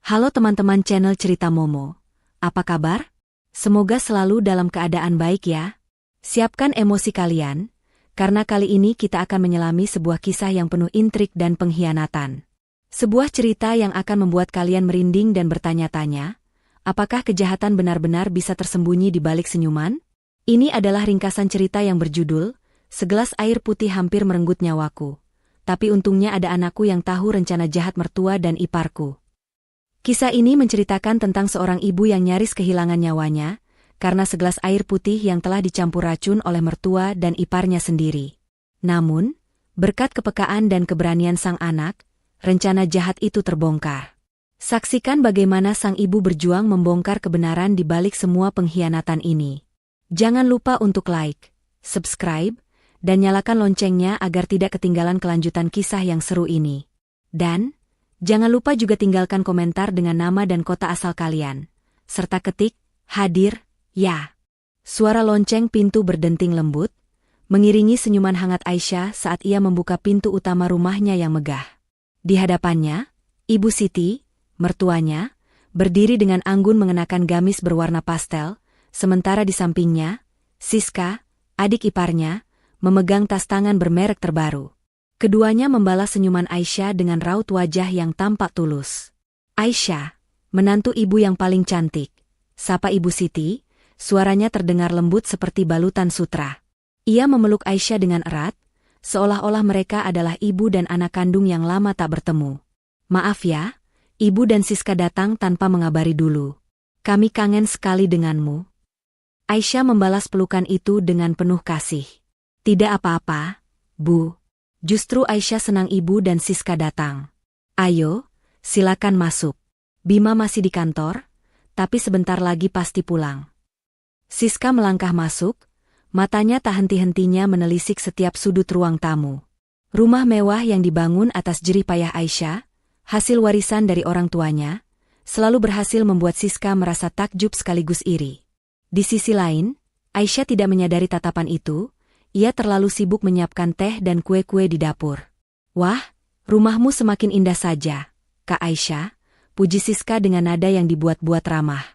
Halo teman-teman channel Cerita Momo. Apa kabar? Semoga selalu dalam keadaan baik ya. Siapkan emosi kalian, karena kali ini kita akan menyelami sebuah kisah yang penuh intrik dan pengkhianatan. Sebuah cerita yang akan membuat kalian merinding dan bertanya-tanya, apakah kejahatan benar-benar bisa tersembunyi di balik senyuman? Ini adalah ringkasan cerita yang berjudul, Segelas Air Putih Hampir Merenggut Nyawaku. Tapi untungnya ada anakku yang tahu rencana jahat mertua dan iparku. Kisah ini menceritakan tentang seorang ibu yang nyaris kehilangan nyawanya, karena segelas air putih yang telah dicampur racun oleh mertua dan iparnya sendiri. Namun, berkat kepekaan dan keberanian sang anak, rencana jahat itu terbongkar. Saksikan bagaimana sang ibu berjuang membongkar kebenaran di balik semua pengkhianatan ini. Jangan lupa untuk like, subscribe, dan nyalakan loncengnya agar tidak ketinggalan kelanjutan kisah yang seru ini. Dan jangan lupa juga tinggalkan komentar dengan nama dan kota asal kalian, serta ketik, hadir, ya. Suara lonceng pintu berdenting lembut, mengiringi senyuman hangat Aisyah saat ia membuka pintu utama rumahnya yang megah. Di hadapannya, Ibu Siti, mertuanya, berdiri dengan anggun mengenakan gamis berwarna pastel, sementara di sampingnya, Siska, adik iparnya, memegang tas tangan bermerek terbaru. Keduanya membalas senyuman Aisyah dengan raut wajah yang tampak tulus. Aisyah, menantu ibu yang paling cantik, sapa Ibu Siti, suaranya terdengar lembut seperti balutan sutra. Ia memeluk Aisyah dengan erat, seolah-olah mereka adalah ibu dan anak kandung yang lama tak bertemu. Maaf ya, ibu dan Siska datang tanpa mengabari dulu. Kami kangen sekali denganmu. Aisyah membalas pelukan itu dengan penuh kasih. Tidak apa-apa, Bu. Justru Aisyah senang ibu dan Siska datang. Ayo, silakan masuk. Bima masih di kantor, tapi sebentar lagi pasti pulang. Siska melangkah masuk, matanya tak henti-hentinya menelisik setiap sudut ruang tamu. Rumah mewah yang dibangun atas jerih payah Aisyah, hasil warisan dari orang tuanya, selalu berhasil membuat Siska merasa takjub sekaligus iri. Di sisi lain, Aisyah tidak menyadari tatapan itu. Ia terlalu sibuk menyiapkan teh dan kue-kue di dapur. Wah, rumahmu semakin indah saja, Kak Aisyah, puji Siska dengan nada yang dibuat-buat ramah.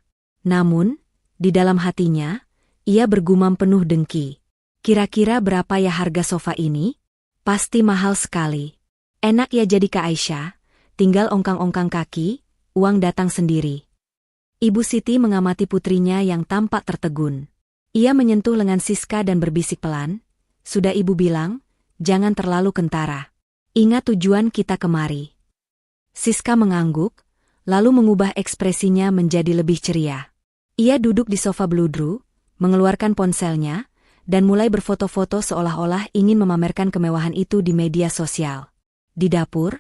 Namun, di dalam hatinya, ia bergumam penuh dengki. Kira-kira berapa ya harga sofa ini? Pasti mahal sekali. Enak ya jadi Kak Aisyah, tinggal ongkang-ongkang kaki, uang datang sendiri. Ibu Siti mengamati putrinya yang tampak tertegun. Ia menyentuh lengan Siska dan berbisik pelan, sudah ibu bilang, jangan terlalu kentara. Ingat tujuan kita kemari. Siska mengangguk, lalu mengubah ekspresinya menjadi lebih ceria. Ia duduk di sofa bludru, mengeluarkan ponselnya, dan mulai berfoto-foto seolah-olah ingin memamerkan kemewahan itu di media sosial. Di dapur,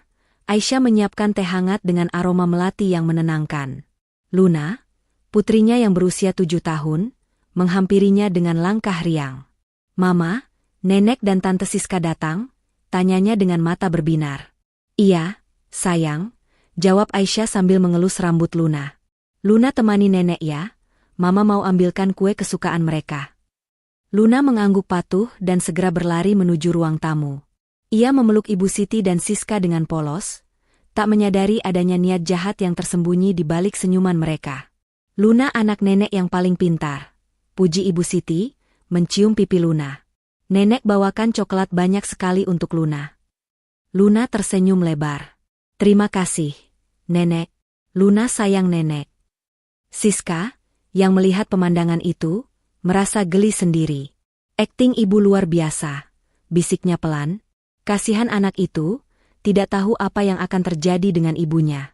Aisyah menyiapkan teh hangat dengan aroma melati yang menenangkan. Luna, putrinya yang berusia 7 tahun, menghampirinya dengan langkah riang. Mama, Nenek dan Tante Siska datang, tanyanya dengan mata berbinar. Iya, sayang, jawab Aisyah sambil mengelus rambut Luna. Luna temani nenek ya, Mama mau ambilkan kue kesukaan mereka. Luna mengangguk patuh dan segera berlari menuju ruang tamu. Ia memeluk Ibu Siti dan Siska dengan polos, tak menyadari adanya niat jahat yang tersembunyi di balik senyuman mereka. Luna anak nenek yang paling pintar, puji Ibu Siti, mencium pipi Luna. Nenek bawakan coklat banyak sekali untuk Luna. Luna tersenyum lebar. Terima kasih, Nenek. Luna sayang Nenek. Siska, yang melihat pemandangan itu, merasa geli sendiri. Akting ibu luar biasa, bisiknya pelan. Kasihan anak itu, tidak tahu apa yang akan terjadi dengan ibunya.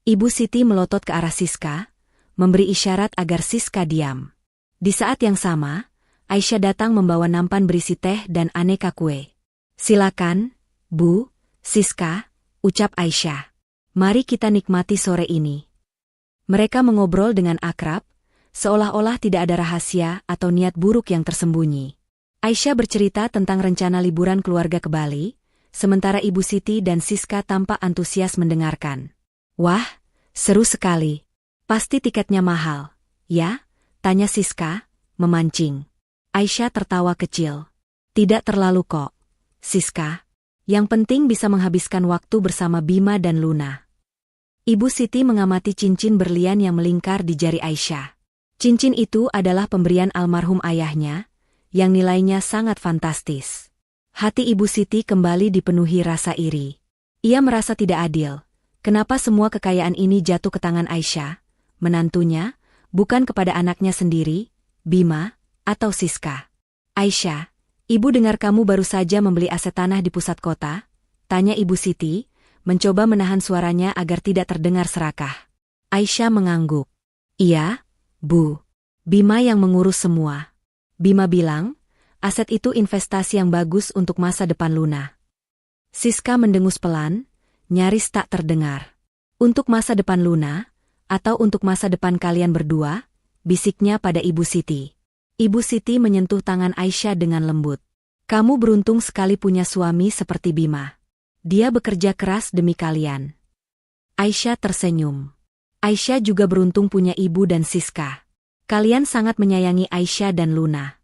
Ibu Siti melotot ke arah Siska, memberi isyarat agar Siska diam. Di saat yang sama, Aisyah datang membawa nampan berisi teh dan aneka kue. Silakan, Bu, Siska, ucap Aisyah. Mari kita nikmati sore ini. Mereka mengobrol dengan akrab, seolah-olah tidak ada rahasia atau niat buruk yang tersembunyi. Aisyah bercerita tentang rencana liburan keluarga ke Bali, sementara Ibu Siti dan Siska tampak antusias mendengarkan. Wah, seru sekali. Pasti tiketnya mahal, ya? Tanya Siska, memancing. Aisyah tertawa kecil. Tidak terlalu kok, Siska. Yang penting bisa menghabiskan waktu bersama Bima dan Luna. Ibu Siti mengamati cincin berlian yang melingkar di jari Aisyah. Cincin itu adalah pemberian almarhum ayahnya, yang nilainya sangat fantastis. Hati Ibu Siti kembali dipenuhi rasa iri. Ia merasa tidak adil. Kenapa semua kekayaan ini jatuh ke tangan Aisyah, menantunya, bukan kepada anaknya sendiri, Bima, atau Siska? Aisyah, ibu dengar kamu baru saja membeli aset tanah di pusat kota? Tanya Ibu Siti, mencoba menahan suaranya agar tidak terdengar serakah. Aisyah mengangguk. Iya, Bu. Bima yang mengurus semua. Bima bilang, aset itu investasi yang bagus untuk masa depan Luna. Siska mendengus pelan, nyaris tak terdengar. Untuk masa depan Luna, atau untuk masa depan kalian berdua? Bisiknya pada Ibu Siti. Ibu Siti menyentuh tangan Aisyah dengan lembut. Kamu beruntung sekali punya suami seperti Bima. Dia bekerja keras demi kalian. Aisyah tersenyum. Aisyah juga beruntung punya ibu dan Siska. Kalian sangat menyayangi Aisyah dan Luna.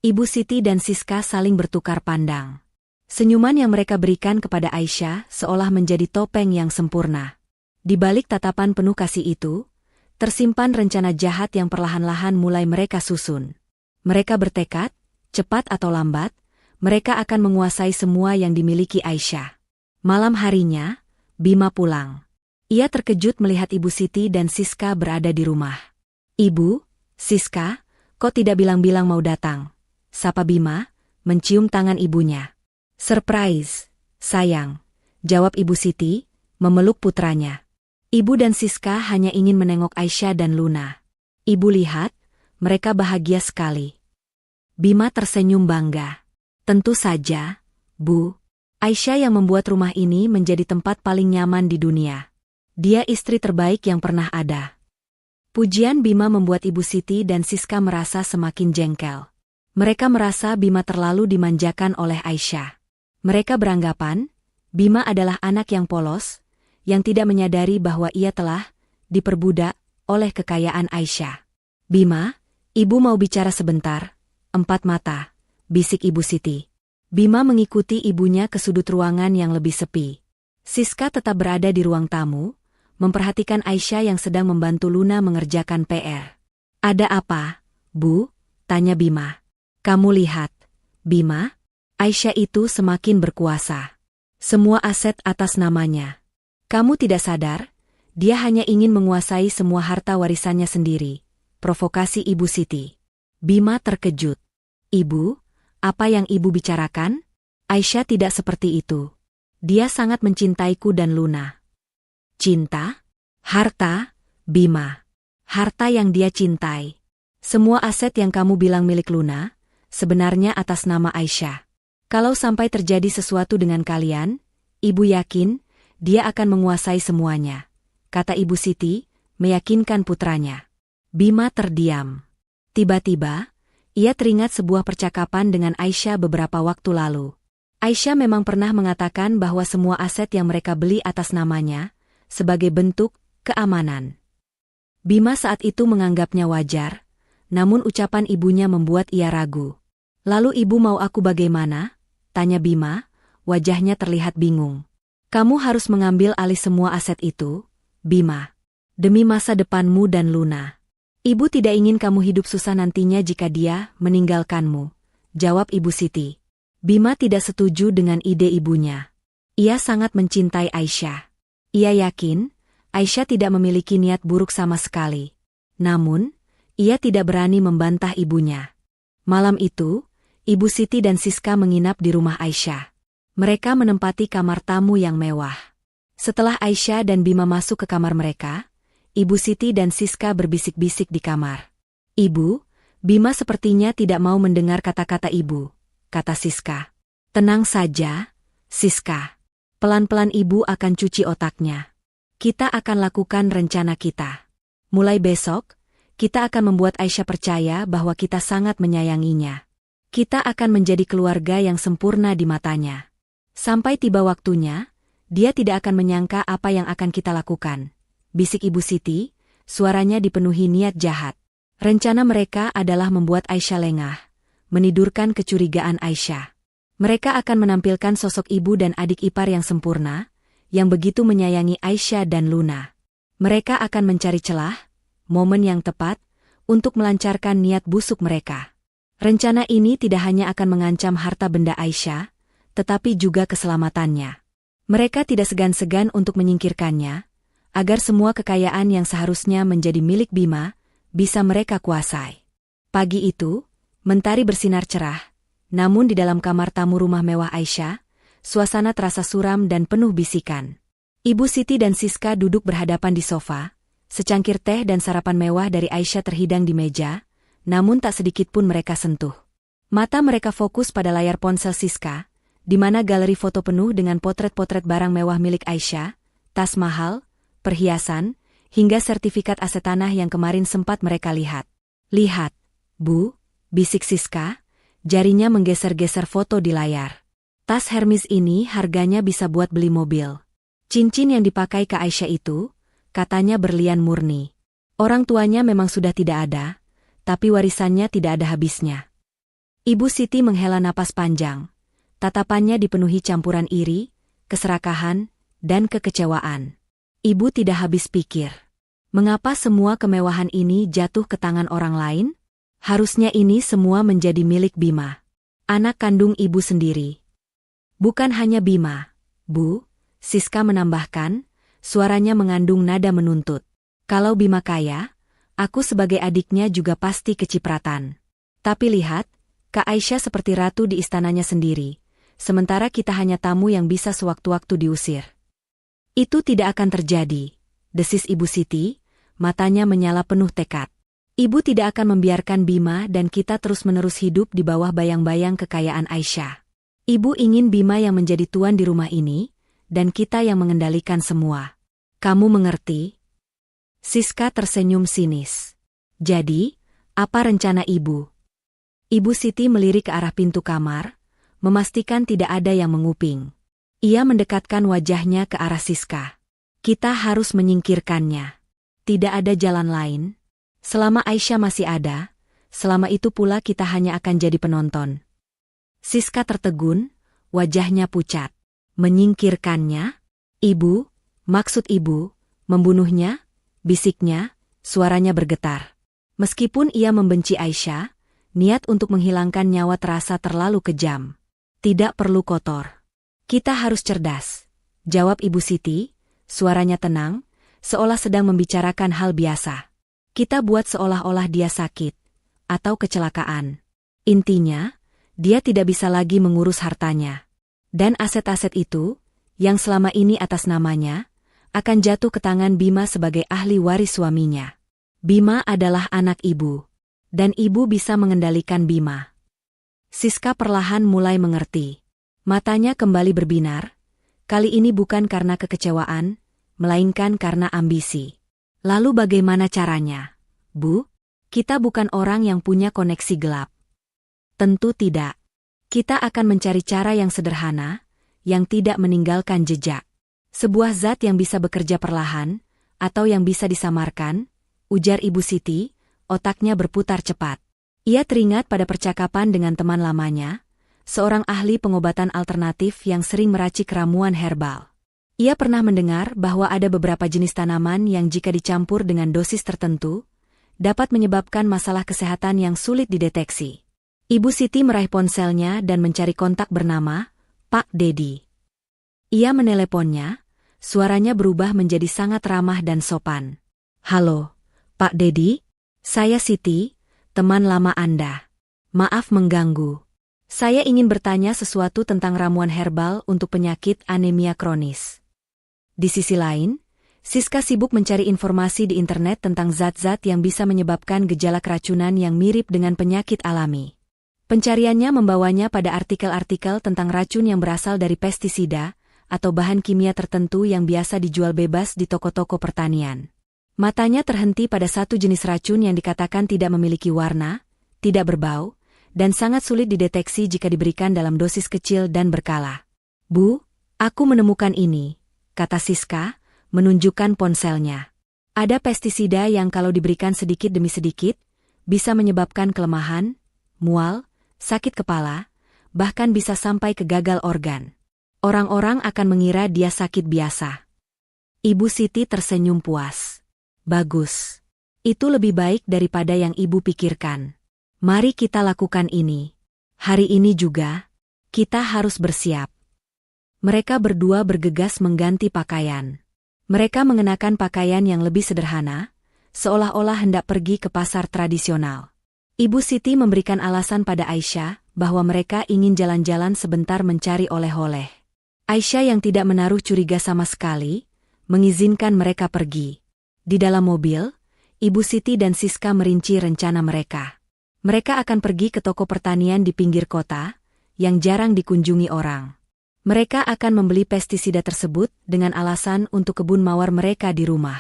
Ibu Siti dan Siska saling bertukar pandang. Senyuman yang mereka berikan kepada Aisyah seolah menjadi topeng yang sempurna. Di balik tatapan penuh kasih itu, tersimpan rencana jahat yang perlahan-lahan mulai mereka susun. Mereka bertekad, cepat atau lambat, mereka akan menguasai semua yang dimiliki Aisyah. Malam harinya, Bima pulang. Ia terkejut melihat Ibu Siti dan Siska berada di rumah. Ibu, Siska, kok tidak bilang-bilang mau datang? Sapa Bima, mencium tangan ibunya. Surprise, sayang, jawab Ibu Siti, memeluk putranya. Ibu dan Siska hanya ingin menengok Aisyah dan Luna. Ibu lihat, mereka bahagia sekali. Bima tersenyum bangga. Tentu saja, Bu. Aisyah yang membuat rumah ini menjadi tempat paling nyaman di dunia. Dia istri terbaik yang pernah ada. Pujian Bima membuat Ibu Siti dan Siska merasa semakin jengkel. Mereka merasa Bima terlalu dimanjakan oleh Aisyah. Mereka beranggapan, Bima adalah anak yang polos, yang tidak menyadari bahwa ia telah diperbudak oleh kekayaan Aisyah. Bima, ibu mau bicara sebentar. 4 mata, bisik Ibu Siti. Bima mengikuti ibunya ke sudut ruangan yang lebih sepi. Siska tetap berada di ruang tamu, memperhatikan Aisyah yang sedang membantu Luna mengerjakan PR. Ada apa, Bu? Tanya Bima. Kamu lihat, Bima, Aisyah itu semakin berkuasa. Semua aset atas namanya. Kamu tidak sadar, dia hanya ingin menguasai semua harta warisannya sendiri. Provokasi Ibu Siti. Bima terkejut. Ibu, apa yang ibu bicarakan? Aisyah tidak seperti itu. Dia sangat mencintaiku dan Luna. Cinta? Harta? Bima. Harta yang dia cintai. Semua aset yang kamu bilang milik Luna, sebenarnya atas nama Aisyah. Kalau sampai terjadi sesuatu dengan kalian, ibu yakin, dia akan menguasai semuanya, kata Ibu Siti, meyakinkan putranya. Bima terdiam. Tiba-tiba, ia teringat sebuah percakapan dengan Aisyah beberapa waktu lalu. Aisyah memang pernah mengatakan bahwa semua aset yang mereka beli atas namanya, sebagai bentuk keamanan. Bima saat itu menganggapnya wajar, namun ucapan ibunya membuat ia ragu. Lalu ibu mau aku bagaimana? Tanya Bima, wajahnya terlihat bingung. Kamu harus mengambil alih semua aset itu, Bima. Demi masa depanmu dan Luna. Ibu tidak ingin kamu hidup susah nantinya jika dia meninggalkanmu, jawab Ibu Siti. Bima tidak setuju dengan ide ibunya. Ia sangat mencintai Aisyah. Ia yakin, Aisyah tidak memiliki niat buruk sama sekali. Namun, ia tidak berani membantah ibunya. Malam itu, Ibu Siti dan Siska menginap di rumah Aisyah. Mereka menempati kamar tamu yang mewah. Setelah Aisyah dan Bima masuk ke kamar mereka, Ibu Siti dan Siska berbisik-bisik di kamar. Ibu, Bima sepertinya tidak mau mendengar kata-kata ibu, kata Siska. Tenang saja, Siska. Pelan-pelan ibu akan cuci otaknya. Kita akan lakukan rencana kita. Mulai besok, kita akan membuat Aisyah percaya bahwa kita sangat menyayanginya. Kita akan menjadi keluarga yang sempurna di matanya. Sampai tiba waktunya, dia tidak akan menyangka apa yang akan kita lakukan. Bisik Ibu Siti, suaranya dipenuhi niat jahat. Rencana mereka adalah membuat Aisyah lengah, menidurkan kecurigaan Aisyah. Mereka akan menampilkan sosok ibu dan adik ipar yang sempurna, yang begitu menyayangi Aisyah dan Luna. Mereka akan mencari celah, momen yang tepat, untuk melancarkan niat busuk mereka. Rencana ini tidak hanya akan mengancam harta benda Aisyah, tetapi juga keselamatannya. Mereka tidak segan-segan untuk menyingkirkannya, agar semua kekayaan yang seharusnya menjadi milik Bima, bisa mereka kuasai. Pagi itu, mentari bersinar cerah, namun di dalam kamar tamu rumah mewah Aisyah, suasana terasa suram dan penuh bisikan. Ibu Siti dan Siska duduk berhadapan di sofa, secangkir teh dan sarapan mewah dari Aisyah terhidang di meja, namun tak sedikit pun mereka sentuh. Mata mereka fokus pada layar ponsel Siska, di mana galeri foto penuh dengan potret-potret barang mewah milik Aisyah, tas mahal, perhiasan, hingga sertifikat aset tanah yang kemarin sempat mereka lihat. "Lihat, Bu," bisik Siska, jarinya menggeser-geser foto di layar. "Tas Hermes ini harganya bisa buat beli mobil." Cincin yang dipakai Kak Aisyah itu, katanya berlian murni. Orang tuanya memang sudah tidak ada, tapi warisannya tidak ada habisnya. Ibu Siti menghela napas panjang. Tatapannya dipenuhi campuran iri, keserakahan, dan kekecewaan. Ibu tidak habis pikir. Mengapa semua kemewahan ini jatuh ke tangan orang lain? Harusnya ini semua menjadi milik Bima, anak kandung ibu sendiri. Bukan hanya Bima, Bu, Siska menambahkan, suaranya mengandung nada menuntut. Kalau Bima kaya, aku sebagai adiknya juga pasti kecipratan. Tapi lihat, Kak Aisyah seperti ratu di istananya sendiri, sementara kita hanya tamu yang bisa sewaktu-waktu diusir. Itu tidak akan terjadi, desis Ibu Siti, matanya menyala penuh tekad. Ibu tidak akan membiarkan Bima dan kita terus-menerus hidup di bawah bayang-bayang kekayaan Aisyah. Ibu ingin Bima yang menjadi tuan di rumah ini, dan kita yang mengendalikan semua. Kamu mengerti? Siska tersenyum sinis. Jadi, apa rencana Ibu? Ibu Siti melirik ke arah pintu kamar, memastikan tidak ada yang menguping. Ia mendekatkan wajahnya ke arah Siska. Kita harus menyingkirkannya. Tidak ada jalan lain. Selama Aisyah masih ada, selama itu pula kita hanya akan jadi penonton. Siska tertegun, wajahnya pucat. Menyingkirkannya? Ibu, maksud Ibu, membunuhnya? Bisiknya, suaranya bergetar. Meskipun ia membenci Aisyah, niat untuk menghilangkan nyawa terasa terlalu kejam. Tidak perlu kotor. Kita harus cerdas, jawab Ibu Siti, suaranya tenang, seolah sedang membicarakan hal biasa. Kita buat seolah-olah dia sakit, atau kecelakaan. Intinya, dia tidak bisa lagi mengurus hartanya. Dan aset-aset itu, yang selama ini atas namanya, akan jatuh ke tangan Bima sebagai ahli waris suaminya. Bima adalah anak Ibu, dan Ibu bisa mengendalikan Bima. Siska perlahan mulai mengerti. Matanya kembali berbinar, kali ini bukan karena kekecewaan, melainkan karena ambisi. Lalu bagaimana caranya? Bu, kita bukan orang yang punya koneksi gelap. Tentu tidak. Kita akan mencari cara yang sederhana, yang tidak meninggalkan jejak. Sebuah zat yang bisa bekerja perlahan, atau yang bisa disamarkan, ujar Ibu Siti, otaknya berputar cepat. Ia teringat pada percakapan dengan teman lamanya, seorang ahli pengobatan alternatif yang sering meracik ramuan herbal. Ia pernah mendengar bahwa ada beberapa jenis tanaman yang jika dicampur dengan dosis tertentu, dapat menyebabkan masalah kesehatan yang sulit dideteksi. Ibu Siti meraih ponselnya dan mencari kontak bernama Pak Dedi. Ia meneleponnya, suaranya berubah menjadi sangat ramah dan sopan. Halo, Pak Dedi, saya Siti, teman lama Anda. Maaf mengganggu. Saya ingin bertanya sesuatu tentang ramuan herbal untuk penyakit anemia kronis. Di sisi lain, Siska sibuk mencari informasi di internet tentang zat-zat yang bisa menyebabkan gejala keracunan yang mirip dengan penyakit alami. Pencariannya membawanya pada artikel-artikel tentang racun yang berasal dari pestisida atau bahan kimia tertentu yang biasa dijual bebas di toko-toko pertanian. Matanya terhenti pada satu jenis racun yang dikatakan tidak memiliki warna, tidak berbau, dan sangat sulit dideteksi jika diberikan dalam dosis kecil dan berkala. Bu, aku menemukan ini, kata Siska, menunjukkan ponselnya. Ada pestisida yang kalau diberikan sedikit demi sedikit, bisa menyebabkan kelemahan, mual, sakit kepala, bahkan bisa sampai ke gagal organ. Orang-orang akan mengira dia sakit biasa. Ibu Siti tersenyum puas. Bagus. Itu lebih baik daripada yang ibu pikirkan. Mari kita lakukan ini. Hari ini juga, kita harus bersiap. Mereka berdua bergegas mengganti pakaian. Mereka mengenakan pakaian yang lebih sederhana, seolah-olah hendak pergi ke pasar tradisional. Ibu Siti memberikan alasan pada Aisyah bahwa mereka ingin jalan-jalan sebentar mencari oleh-oleh. Aisyah yang tidak menaruh curiga sama sekali, mengizinkan mereka pergi. Di dalam mobil, Ibu Siti dan Siska merinci rencana mereka. Mereka akan pergi ke toko pertanian di pinggir kota, yang jarang dikunjungi orang. Mereka akan membeli pestisida tersebut dengan alasan untuk kebun mawar mereka di rumah.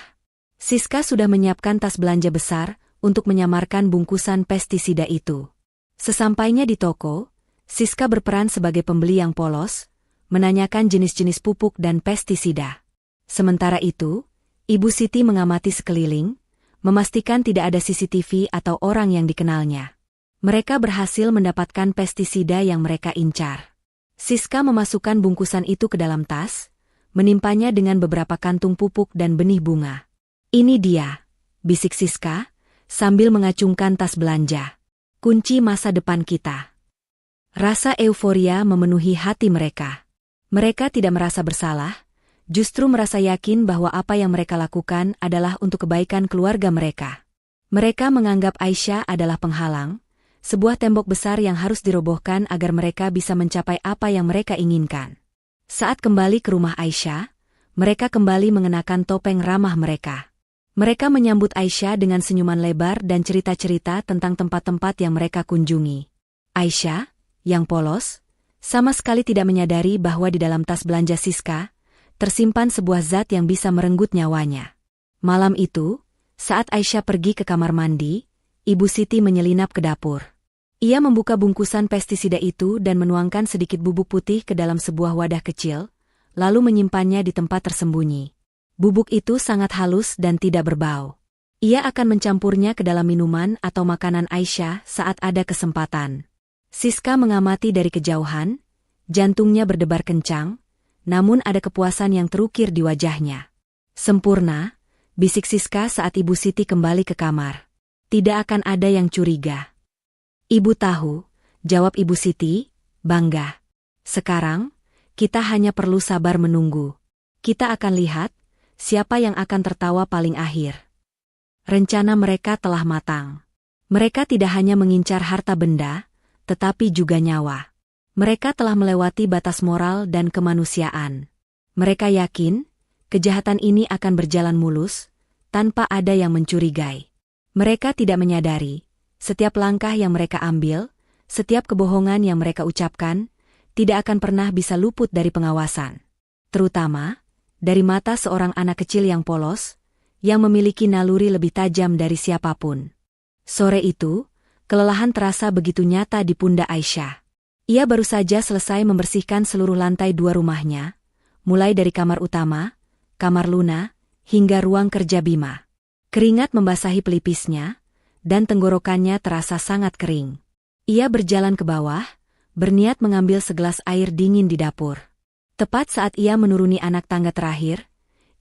Siska sudah menyiapkan tas belanja besar untuk menyamarkan bungkusan pestisida itu. Sesampainya di toko, Siska berperan sebagai pembeli yang polos, menanyakan jenis-jenis pupuk dan pestisida. Sementara itu, Ibu Siti mengamati sekeliling, memastikan tidak ada CCTV atau orang yang dikenalnya. Mereka berhasil mendapatkan pestisida yang mereka incar. Siska memasukkan bungkusan itu ke dalam tas, menimpanya dengan beberapa kantung pupuk dan benih bunga. Ini dia, bisik Siska, sambil mengacungkan tas belanja. Kunci masa depan kita. Rasa euforia memenuhi hati mereka. Mereka tidak merasa bersalah, justru merasa yakin bahwa apa yang mereka lakukan adalah untuk kebaikan keluarga mereka. Mereka menganggap Aisyah adalah penghalang, sebuah tembok besar yang harus dirobohkan agar mereka bisa mencapai apa yang mereka inginkan. Saat kembali ke rumah Aisyah, mereka kembali mengenakan topeng ramah mereka. Mereka menyambut Aisyah dengan senyuman lebar dan cerita-cerita tentang tempat-tempat yang mereka kunjungi. Aisyah, yang polos, sama sekali tidak menyadari bahwa di dalam tas belanja Siska, tersimpan sebuah zat yang bisa merenggut nyawanya. Malam itu, saat Aisyah pergi ke kamar mandi, Ibu Siti menyelinap ke dapur. Ia membuka bungkusan pestisida itu dan menuangkan sedikit bubuk putih ke dalam sebuah wadah kecil, lalu menyimpannya di tempat tersembunyi. Bubuk itu sangat halus dan tidak berbau. Ia akan mencampurnya ke dalam minuman atau makanan Aisyah saat ada kesempatan. Siska mengamati dari kejauhan, jantungnya berdebar kencang, namun ada kepuasan yang terukir di wajahnya. Sempurna, bisik Siska saat Ibu Siti kembali ke kamar. Tidak akan ada yang curiga. Ibu tahu, jawab Ibu Siti, bangga. Sekarang, kita hanya perlu sabar menunggu. Kita akan lihat, siapa yang akan tertawa paling akhir. Rencana mereka telah matang. Mereka tidak hanya mengincar harta benda, tetapi juga nyawa. Mereka telah melewati batas moral dan kemanusiaan. Mereka yakin, kejahatan ini akan berjalan mulus, tanpa ada yang mencurigai. Mereka tidak menyadari, setiap langkah yang mereka ambil, setiap kebohongan yang mereka ucapkan, tidak akan pernah bisa luput dari pengawasan. Terutama, dari mata seorang anak kecil yang polos, yang memiliki naluri lebih tajam dari siapapun. Sore itu, kelelahan terasa begitu nyata di pundak Aisyah. Ia baru saja selesai membersihkan seluruh lantai 2 rumahnya, mulai dari kamar utama, kamar Luna, hingga ruang kerja Bima. Keringat membasahi pelipisnya, dan tenggorokannya terasa sangat kering. Ia berjalan ke bawah, berniat mengambil segelas air dingin di dapur. Tepat saat ia menuruni anak tangga terakhir,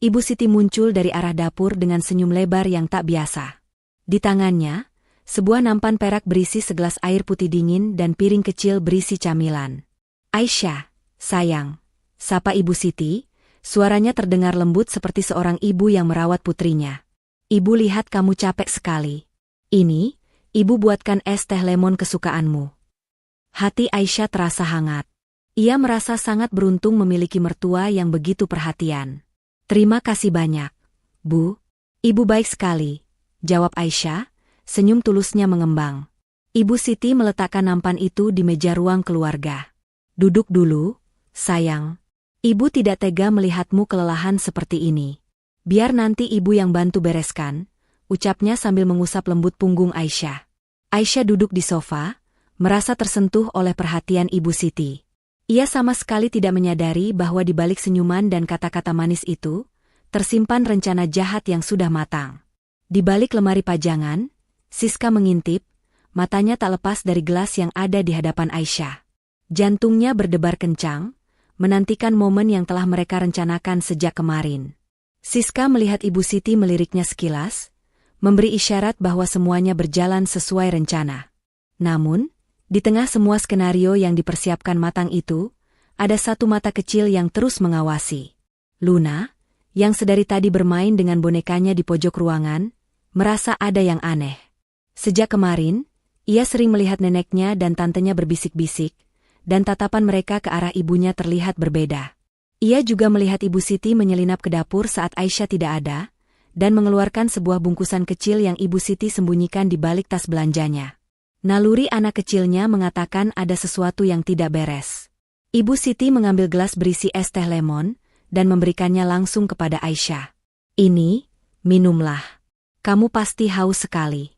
Ibu Siti muncul dari arah dapur dengan senyum lebar yang tak biasa. Di tangannya, sebuah nampan perak berisi segelas air putih dingin dan piring kecil berisi camilan. Aisyah, sayang, sapa Ibu Siti, suaranya terdengar lembut seperti seorang ibu yang merawat putrinya. Ibu lihat kamu capek sekali. Ini, ibu buatkan es teh lemon kesukaanmu. Hati Aisyah terasa hangat. Ia merasa sangat beruntung memiliki mertua yang begitu perhatian. Terima kasih banyak, Bu. Ibu baik sekali, jawab Aisyah, senyum tulusnya mengembang. Ibu Siti meletakkan nampan itu di meja ruang keluarga. Duduk dulu, sayang. Ibu tidak tega melihatmu kelelahan seperti ini. Biar nanti ibu yang bantu bereskan, ucapnya sambil mengusap lembut punggung Aisyah. Aisyah duduk di sofa, merasa tersentuh oleh perhatian Ibu Siti. Ia sama sekali tidak menyadari bahwa di balik senyuman dan kata-kata manis itu, tersimpan rencana jahat yang sudah matang. Di balik lemari pajangan, Siska mengintip, matanya tak lepas dari gelas yang ada di hadapan Aisyah. Jantungnya berdebar kencang, menantikan momen yang telah mereka rencanakan sejak kemarin. Siska melihat Ibu Siti meliriknya sekilas, memberi isyarat bahwa semuanya berjalan sesuai rencana. Namun, di tengah semua skenario yang dipersiapkan matang itu, ada satu mata kecil yang terus mengawasi. Luna, yang sedari tadi bermain dengan bonekanya di pojok ruangan, merasa ada yang aneh. Sejak kemarin, ia sering melihat neneknya dan tantenya berbisik-bisik, dan tatapan mereka ke arah ibunya terlihat berbeda. Ia juga melihat Ibu Siti menyelinap ke dapur saat Aisyah tidak ada, dan mengeluarkan sebuah bungkusan kecil yang Ibu Siti sembunyikan di balik tas belanjanya. Naluri anak kecilnya mengatakan ada sesuatu yang tidak beres. Ibu Siti mengambil gelas berisi es teh lemon, dan memberikannya langsung kepada Aisyah. Ini, minumlah. Kamu pasti haus sekali.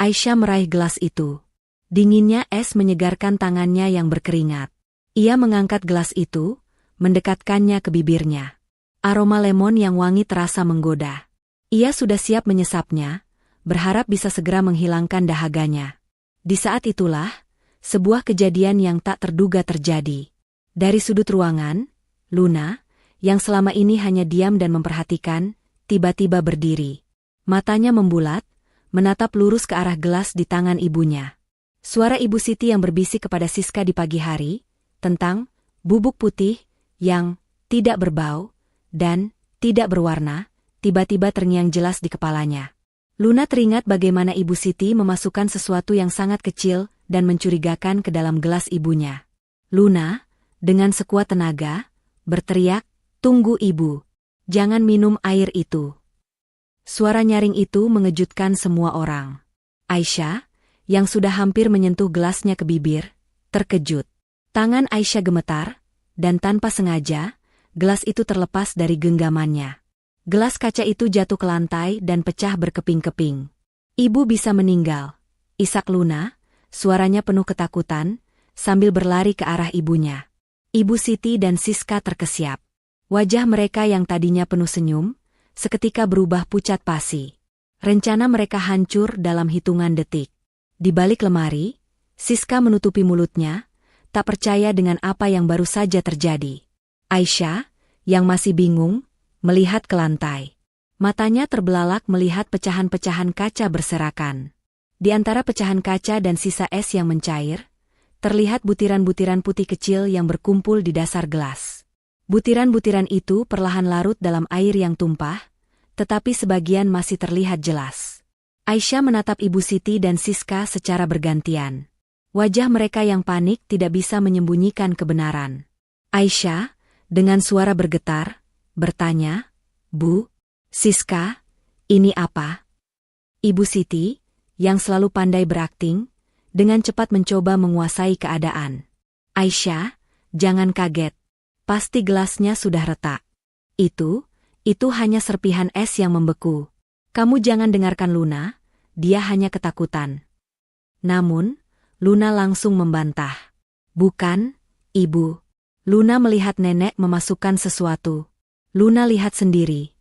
Aisyah meraih gelas itu. Dinginnya es menyegarkan tangannya yang berkeringat. Ia mengangkat gelas itu, mendekatkannya ke bibirnya. Aroma lemon yang wangi terasa menggoda. Ia sudah siap menyesapnya, berharap bisa segera menghilangkan dahaganya. Di saat itulah, sebuah kejadian yang tak terduga terjadi. Dari sudut ruangan, Luna, yang selama ini hanya diam dan memperhatikan, tiba-tiba berdiri. Matanya membulat, menatap lurus ke arah gelas di tangan ibunya. Suara Ibu Siti yang berbisik kepada Siska di pagi hari, tentang bubuk putih, yang tidak berbau, dan tidak berwarna, tiba-tiba terngiang jelas di kepalanya. Luna teringat bagaimana Ibu Siti memasukkan sesuatu yang sangat kecil dan mencurigakan ke dalam gelas ibunya. Luna, dengan sekuat tenaga, berteriak, "Tunggu Ibu! Jangan minum air itu!" Suara nyaring itu mengejutkan semua orang. Aisyah, yang sudah hampir menyentuh gelasnya ke bibir, terkejut. Tangan Aisyah gemetar, dan tanpa sengaja, gelas itu terlepas dari genggamannya. Gelas kaca itu jatuh ke lantai dan pecah berkeping-keping. "Ibu bisa meninggal," isak Luna, suaranya penuh ketakutan, sambil berlari ke arah ibunya. Ibu Siti dan Siska terkesiap. Wajah mereka yang tadinya penuh senyum, seketika berubah pucat pasi. Rencana mereka hancur dalam hitungan detik. Di balik lemari, Siska menutupi mulutnya, tak percaya dengan apa yang baru saja terjadi. Aisyah, yang masih bingung, melihat ke lantai. Matanya terbelalak melihat pecahan-pecahan kaca berserakan. Di antara pecahan kaca dan sisa es yang mencair, terlihat butiran-butiran putih kecil yang berkumpul di dasar gelas. Butiran-butiran itu perlahan larut dalam air yang tumpah, tetapi sebagian masih terlihat jelas. Aisyah menatap Ibu Siti dan Siska secara bergantian. Wajah mereka yang panik tidak bisa menyembunyikan kebenaran. Aisyah, dengan suara bergetar, bertanya, "Bu, Siska, ini apa?" Ibu Siti, yang selalu pandai berakting, dengan cepat mencoba menguasai keadaan. "Aisyah, jangan kaget. Pasti gelasnya sudah retak. Itu hanya serpihan es yang membeku. Kamu jangan dengarkan Luna, dia hanya ketakutan." Namun, Luna langsung membantah. "Bukan, Ibu." Luna melihat nenek memasukkan sesuatu. "Luna lihat sendiri,"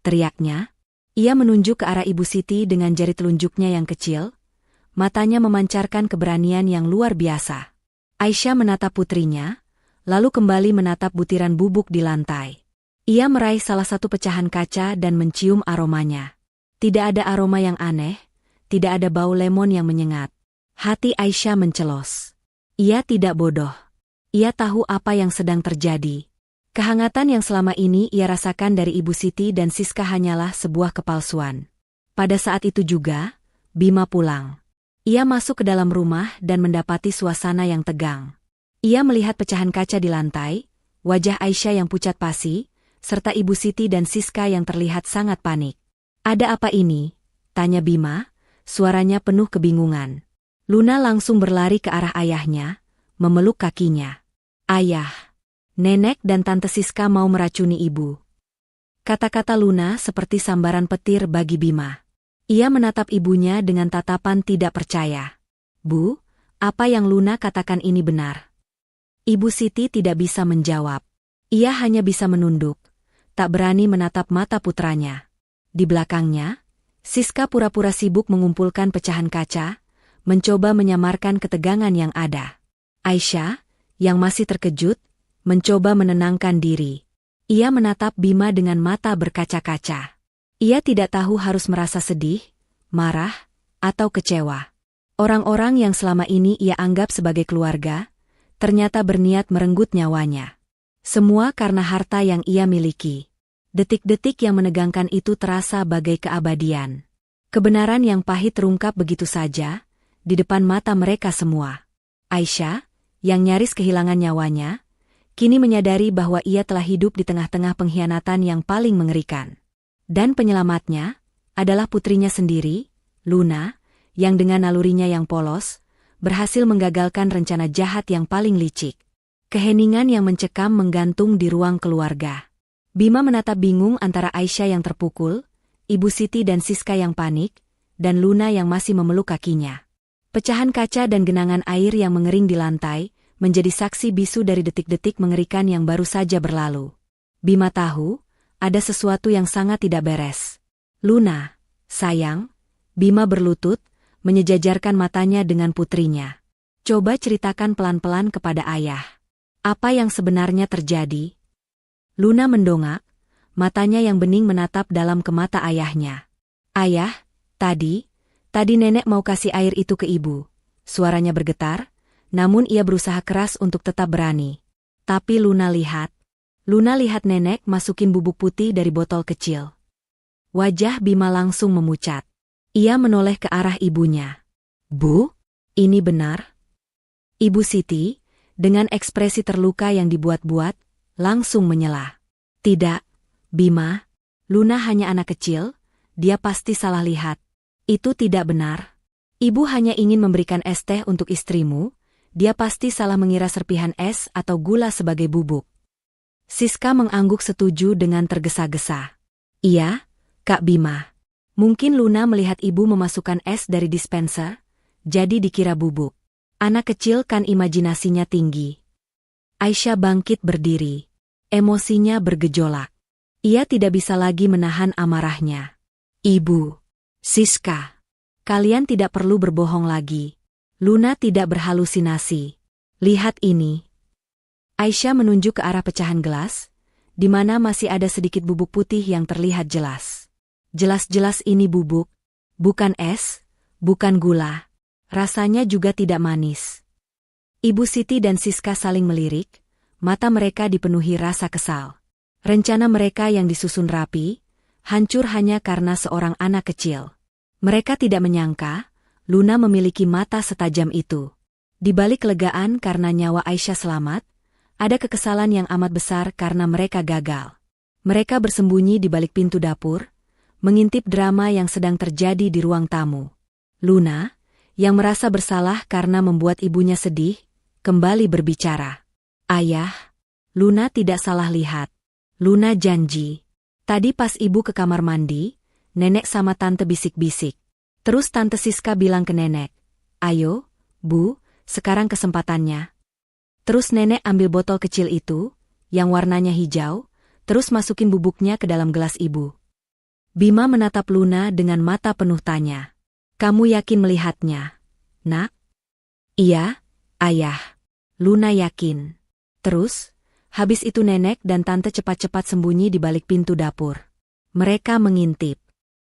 teriaknya. Ia menunjuk ke arah Ibu Siti dengan jari telunjuknya yang kecil, matanya memancarkan keberanian yang luar biasa. Aisyah menatap putrinya, lalu kembali menatap butiran bubuk di lantai. Ia meraih salah satu pecahan kaca dan mencium aromanya. Tidak ada aroma yang aneh, tidak ada bau lemon yang menyengat. Hati Aisyah mencelos. Ia tidak bodoh. Ia tahu apa yang sedang terjadi. Kehangatan yang selama ini ia rasakan dari Ibu Siti dan Siska hanyalah sebuah kepalsuan. Pada saat itu juga, Bima pulang. Ia masuk ke dalam rumah dan mendapati suasana yang tegang. Ia melihat pecahan kaca di lantai, wajah Aisyah yang pucat pasi, serta Ibu Siti dan Siska yang terlihat sangat panik. "Ada apa ini?" tanya Bima, suaranya penuh kebingungan. Luna langsung berlari ke arah ayahnya, memeluk kakinya. "Ayah, nenek dan tante Siska mau meracuni ibu." Kata-kata Luna seperti sambaran petir bagi Bima. Ia menatap ibunya dengan tatapan tidak percaya. "Bu, apa yang Luna katakan ini benar?" Ibu Siti tidak bisa menjawab. Ia hanya bisa menunduk, tak berani menatap mata putranya. Di belakangnya, Siska pura-pura sibuk mengumpulkan pecahan kaca, mencoba menyamarkan ketegangan yang ada. Aisyah, yang masih terkejut, mencoba menenangkan diri. Ia menatap Bima dengan mata berkaca-kaca. Ia tidak tahu harus merasa sedih, marah, atau kecewa. Orang-orang yang selama ini ia anggap sebagai keluarga, ternyata berniat merenggut nyawanya. Semua karena harta yang ia miliki. Detik-detik yang menegangkan itu terasa bagai keabadian. Kebenaran yang pahit terungkap begitu saja, di depan mata mereka semua. Aisyah, yang nyaris kehilangan nyawanya, kini menyadari bahwa ia telah hidup di tengah-tengah pengkhianatan yang paling mengerikan. Dan penyelamatnya adalah putrinya sendiri, Luna, yang dengan nalurinya yang polos, berhasil menggagalkan rencana jahat yang paling licik. Keheningan yang mencekam menggantung di ruang keluarga. Bima menatap bingung antara Aisyah yang terpukul, Ibu Siti dan Siska yang panik, dan Luna yang masih memeluk kakinya. Pecahan kaca dan genangan air yang mengering di lantai, menjadi saksi bisu dari detik-detik mengerikan yang baru saja berlalu. Bima tahu, ada sesuatu yang sangat tidak beres. Luna, sayang, Bima berlutut, menyejajarkan matanya dengan putrinya. Coba ceritakan pelan-pelan kepada ayah. Apa yang sebenarnya terjadi? Luna mendongak, matanya yang bening menatap dalam ke mata ayahnya. Ayah, tadi nenek mau kasih air itu ke ibu. Suaranya bergetar, namun ia berusaha keras untuk tetap berani. Tapi Luna lihat nenek masukin bubuk putih dari botol kecil. Wajah Bima langsung memucat. Ia menoleh ke arah ibunya. Bu, ini benar? Ibu Siti, dengan ekspresi terluka yang dibuat-buat, langsung menyela. Tidak, Bima, Luna hanya anak kecil, dia pasti salah lihat. Itu tidak benar. Ibu hanya ingin memberikan es teh untuk istrimu, dia pasti salah mengira serpihan es atau gula sebagai bubuk. Siska mengangguk setuju dengan tergesa-gesa. Iya, Kak Bima. Mungkin Luna melihat ibu memasukkan es dari dispenser, jadi dikira bubuk. Anak kecil kan imajinasinya tinggi. Aisyah bangkit berdiri. Emosinya bergejolak. Ia tidak bisa lagi menahan amarahnya. Ibu, Siska, kalian tidak perlu berbohong lagi. Luna tidak berhalusinasi. Lihat ini. Aisyah menunjuk ke arah pecahan gelas, di mana masih ada sedikit bubuk putih yang terlihat jelas. Jelas-jelas ini bubuk, bukan es, bukan gula. Rasanya juga tidak manis. Ibu Siti dan Siska saling melirik, mata mereka dipenuhi rasa kesal. Rencana mereka yang disusun rapi, hancur hanya karena seorang anak kecil. Mereka tidak menyangka, Luna memiliki mata setajam itu. Di balik kelegaan karena nyawa Aisyah selamat, ada kekesalan yang amat besar karena mereka gagal. Mereka bersembunyi di balik pintu dapur, mengintip drama yang sedang terjadi di ruang tamu. Luna, yang merasa bersalah karena membuat ibunya sedih, kembali berbicara. Ayah, Luna tidak salah lihat. Luna janji. Tadi pas ibu ke kamar mandi, nenek sama tante bisik-bisik. Terus tante Siska bilang ke nenek, ayo, Bu, sekarang kesempatannya. Terus nenek ambil botol kecil itu, yang warnanya hijau, terus masukin bubuknya ke dalam gelas ibu. Bima menatap Luna dengan mata penuh tanya. Kamu yakin melihatnya, Nak? Iya, Ayah. Luna yakin. Terus, habis itu nenek dan tante cepat-cepat sembunyi di balik pintu dapur. Mereka mengintip.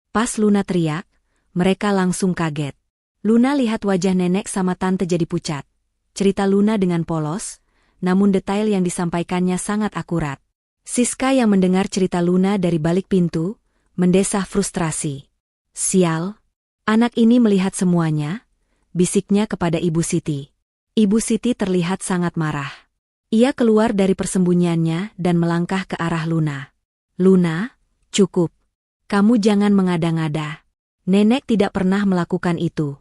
Pas Luna teriak, mereka langsung kaget. Luna lihat wajah nenek sama tante jadi pucat. Cerita Luna dengan polos, namun detail yang disampaikannya sangat akurat. Siska yang mendengar cerita Luna dari balik pintu, mendesah frustrasi. Sial, anak ini melihat semuanya, bisiknya kepada Ibu Siti. Ibu Siti terlihat sangat marah. Ia keluar dari persembunyiannya dan melangkah ke arah Luna. Luna, cukup. Kamu jangan mengada-ngada. Nenek tidak pernah melakukan itu.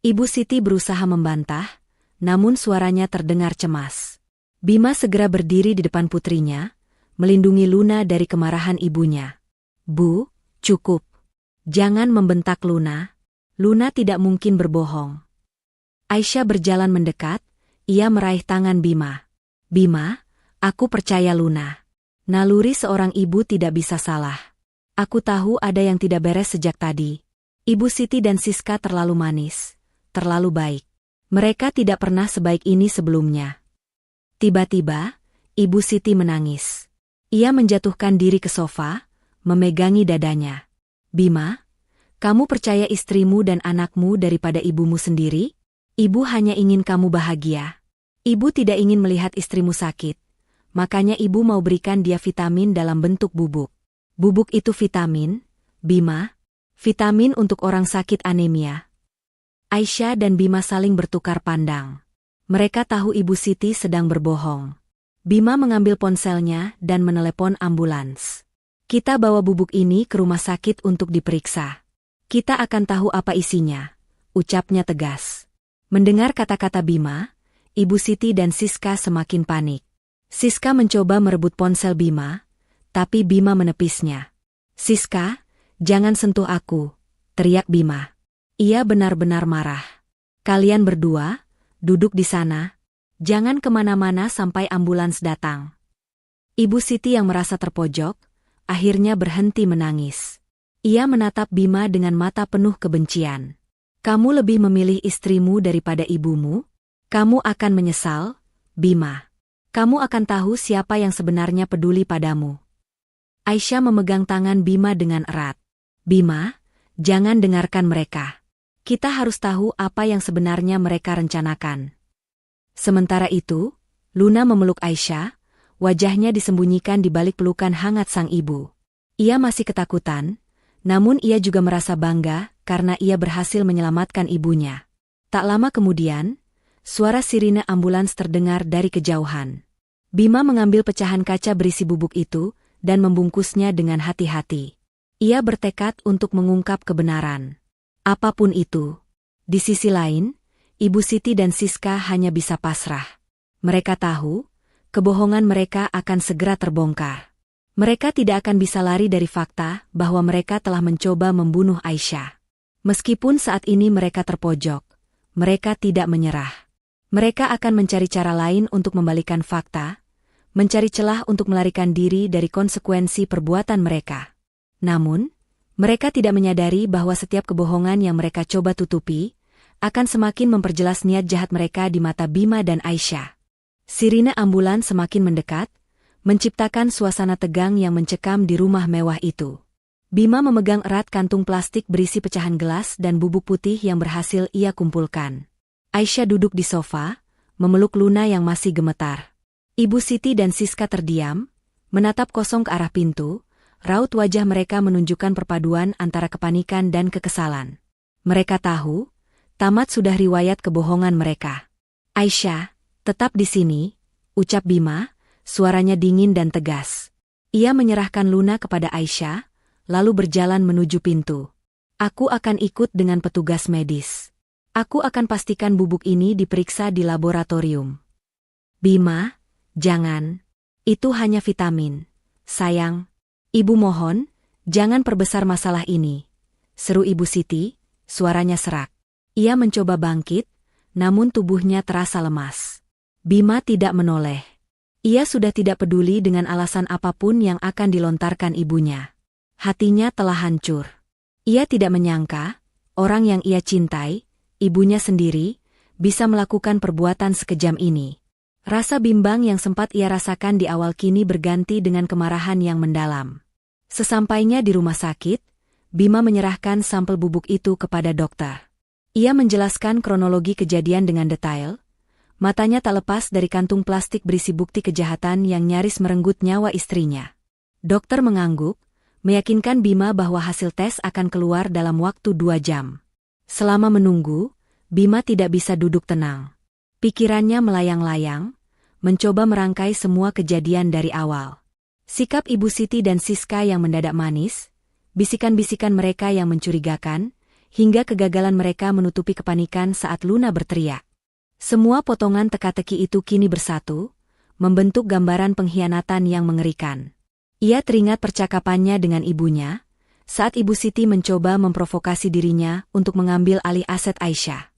Ibu Siti berusaha membantah, namun suaranya terdengar cemas. Bima segera berdiri di depan putrinya, melindungi Luna dari kemarahan ibunya. Bu, cukup. Jangan membentak Luna. Luna tidak mungkin berbohong. Aisyah berjalan mendekat, ia meraih tangan Bima. Bima, aku percaya Luna. Naluri seorang ibu tidak bisa salah. Aku tahu ada yang tidak beres sejak tadi. Ibu Siti dan Siska terlalu manis, terlalu baik. Mereka tidak pernah sebaik ini sebelumnya. Tiba-tiba, Ibu Siti menangis. Ia menjatuhkan diri ke sofa, memegangi dadanya. Bima, kamu percaya istrimu dan anakmu daripada ibumu sendiri? Ibu hanya ingin kamu bahagia. Ibu tidak ingin melihat istrimu sakit. Makanya ibu mau berikan dia vitamin dalam bentuk bubuk. Bubuk itu vitamin, Bima. Vitamin untuk orang sakit anemia. Aisyah dan Bima saling bertukar pandang. Mereka tahu Ibu Siti sedang berbohong. Bima mengambil ponselnya dan menelepon ambulans. Kita bawa bubuk ini ke rumah sakit untuk diperiksa. Kita akan tahu apa isinya, ucapnya tegas. Mendengar kata-kata Bima, Ibu Siti dan Siska semakin panik. Siska mencoba merebut ponsel Bima, tapi Bima menepisnya. Siska, jangan sentuh aku, teriak Bima. Ia benar-benar marah. Kalian berdua, duduk di sana. Jangan kemana-mana sampai ambulans datang. Ibu Siti yang merasa terpojok, akhirnya berhenti menangis. Ia menatap Bima dengan mata penuh kebencian. Kamu lebih memilih istrimu daripada ibumu? Kamu akan menyesal, Bima. Kamu akan tahu siapa yang sebenarnya peduli padamu. Aisyah memegang tangan Bima dengan erat. Bima, jangan dengarkan mereka. Kita harus tahu apa yang sebenarnya mereka rencanakan. Sementara itu, Luna memeluk Aisyah, wajahnya disembunyikan di balik pelukan hangat sang ibu. Ia masih ketakutan, namun ia juga merasa bangga karena ia berhasil menyelamatkan ibunya. Tak lama kemudian, suara sirine ambulans terdengar dari kejauhan. Bima mengambil pecahan kaca berisi bubuk itu dan membungkusnya dengan hati-hati. Ia bertekad untuk mengungkap kebenaran. Apapun itu. Di sisi lain, Ibu Siti dan Siska hanya bisa pasrah. Mereka tahu, kebohongan mereka akan segera terbongkar. Mereka tidak akan bisa lari dari fakta bahwa mereka telah mencoba membunuh Aisyah. Meskipun saat ini mereka terpojok, mereka tidak menyerah. Mereka akan mencari cara lain untuk membalikan fakta, mencari celah untuk melarikan diri dari konsekuensi perbuatan mereka. Namun, mereka tidak menyadari bahwa setiap kebohongan yang mereka coba tutupi akan semakin memperjelas niat jahat mereka di mata Bima dan Aisyah. Sirine ambulans semakin mendekat, menciptakan suasana tegang yang mencekam di rumah mewah itu. Bima memegang erat kantung plastik berisi pecahan gelas dan bubuk putih yang berhasil ia kumpulkan. Aisyah duduk di sofa, memeluk Luna yang masih gemetar. Ibu Siti dan Siska terdiam, menatap kosong ke arah pintu, raut wajah mereka menunjukkan perpaduan antara kepanikan dan kekesalan. Mereka tahu, tamat sudah riwayat kebohongan mereka. Aisyah, tetap di sini, ucap Bima, suaranya dingin dan tegas. Ia menyerahkan Luna kepada Aisyah, lalu berjalan menuju pintu. Aku akan ikut dengan petugas medis. Aku akan pastikan bubuk ini diperiksa di laboratorium. Bima, jangan. Itu hanya vitamin. Sayang. Ibu mohon, jangan perbesar masalah ini. Seru Ibu Siti, suaranya serak. Ia mencoba bangkit, namun tubuhnya terasa lemas. Bima tidak menoleh. Ia sudah tidak peduli dengan alasan apapun yang akan dilontarkan ibunya. Hatinya telah hancur. Ia tidak menyangka, orang yang ia cintai, ibunya sendiri, bisa melakukan perbuatan sekejam ini. Rasa bimbang yang sempat ia rasakan di awal kini berganti dengan kemarahan yang mendalam. Sesampainya di rumah sakit, Bima menyerahkan sampel bubuk itu kepada dokter. Ia menjelaskan kronologi kejadian dengan detail. Matanya tak lepas dari kantung plastik berisi bukti kejahatan yang nyaris merenggut nyawa istrinya. Dokter mengangguk, meyakinkan Bima bahwa hasil tes akan keluar dalam waktu 2 jam. Selama menunggu, Bima tidak bisa duduk tenang. Pikirannya melayang-layang, mencoba merangkai semua kejadian dari awal. Sikap Ibu Siti dan Siska yang mendadak manis, bisikan-bisikan mereka yang mencurigakan, hingga kegagalan mereka menutupi kepanikan saat Luna berteriak. Semua potongan teka-teki itu kini bersatu, membentuk gambaran pengkhianatan yang mengerikan. Ia teringat percakapannya dengan ibunya, saat Ibu Siti mencoba memprovokasi dirinya untuk mengambil alih aset Aisyah.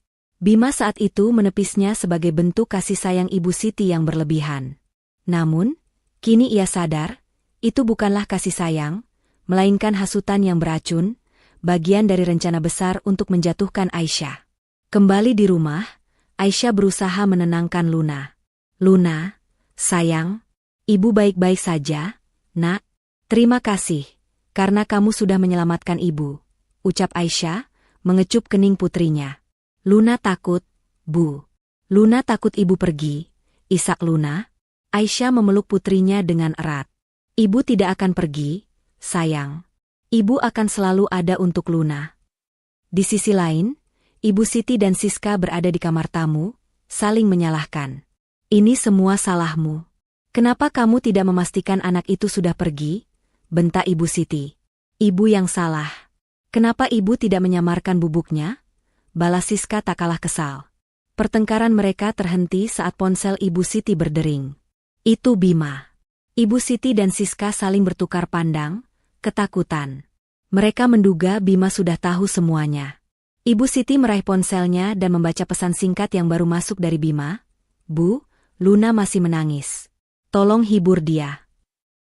Bima saat itu menepisnya sebagai bentuk kasih sayang Ibu Siti yang berlebihan. Namun, kini ia sadar, itu bukanlah kasih sayang, melainkan hasutan yang beracun, bagian dari rencana besar untuk menjatuhkan Aisyah. Kembali di rumah, Aisyah berusaha menenangkan Luna. Luna, sayang, Ibu baik-baik saja, nak. Terima kasih, karena kamu sudah menyelamatkan ibu, ucap Aisyah, mengecup kening putrinya. Luna takut, Bu. Luna takut ibu pergi, isak Luna. Aisyah memeluk putrinya dengan erat. Ibu tidak akan pergi, sayang. Ibu akan selalu ada untuk Luna. Di sisi lain, Ibu Siti dan Siska berada di kamar tamu, saling menyalahkan. Ini semua salahmu. Kenapa kamu tidak memastikan anak itu sudah pergi? Bentak Ibu Siti. Ibu yang salah. Kenapa ibu tidak menyamarkan bubuknya? Balas Siska tak kalah kesal. Pertengkaran mereka terhenti saat ponsel Ibu Siti berdering. Itu Bima. Ibu Siti dan Siska saling bertukar pandang, ketakutan. Mereka menduga Bima sudah tahu semuanya. Ibu Siti meraih ponselnya dan membaca pesan singkat yang baru masuk dari Bima. Bu, Luna masih menangis. Tolong hibur dia.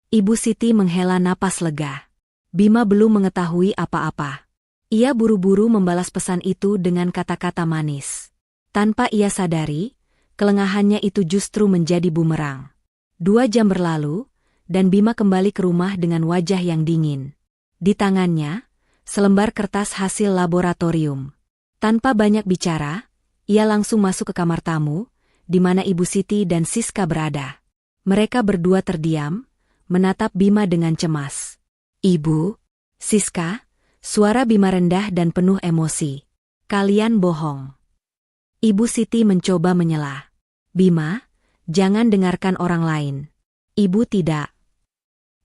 Ibu Siti menghela napas lega. Bima belum mengetahui apa-apa. Ia buru-buru membalas pesan itu dengan kata-kata manis. Tanpa ia sadari, kelengahannya itu justru menjadi bumerang. 2 jam berlalu, dan Bima kembali ke rumah dengan wajah yang dingin. Di tangannya, selembar kertas hasil laboratorium. Tanpa banyak bicara, ia langsung masuk ke kamar tamu, di mana Ibu Siti dan Siska berada. Mereka berdua terdiam, menatap Bima dengan cemas. Ibu, Siska, suara Bima rendah dan penuh emosi. Kalian bohong. Ibu Siti mencoba menyela. Bima, jangan dengarkan orang lain. Ibu tidak.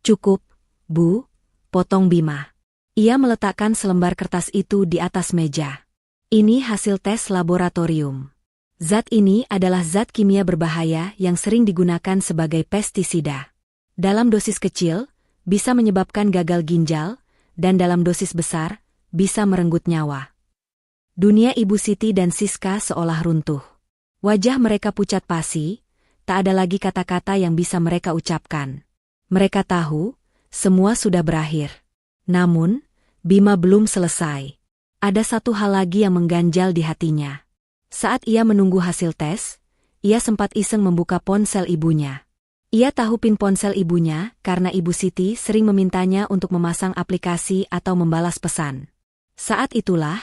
Cukup, Bu, potong Bima. Ia meletakkan selembar kertas itu di atas meja. Ini hasil tes laboratorium. Zat ini adalah zat kimia berbahaya yang sering digunakan sebagai pestisida. Dalam dosis kecil, bisa menyebabkan gagal ginjal, dan dalam dosis besar, bisa merenggut nyawa. Dunia Ibu Siti dan Siska seolah runtuh. Wajah mereka pucat pasi, tak ada lagi kata-kata yang bisa mereka ucapkan. Mereka tahu, semua sudah berakhir. Namun, Bima belum selesai. Ada satu hal lagi yang mengganjal di hatinya. Saat ia menunggu hasil tes, ia sempat iseng membuka ponsel ibunya. Ia tahu PIN ponsel ibunya karena Ibu Siti sering memintanya untuk memasang aplikasi atau membalas pesan. Saat itulah,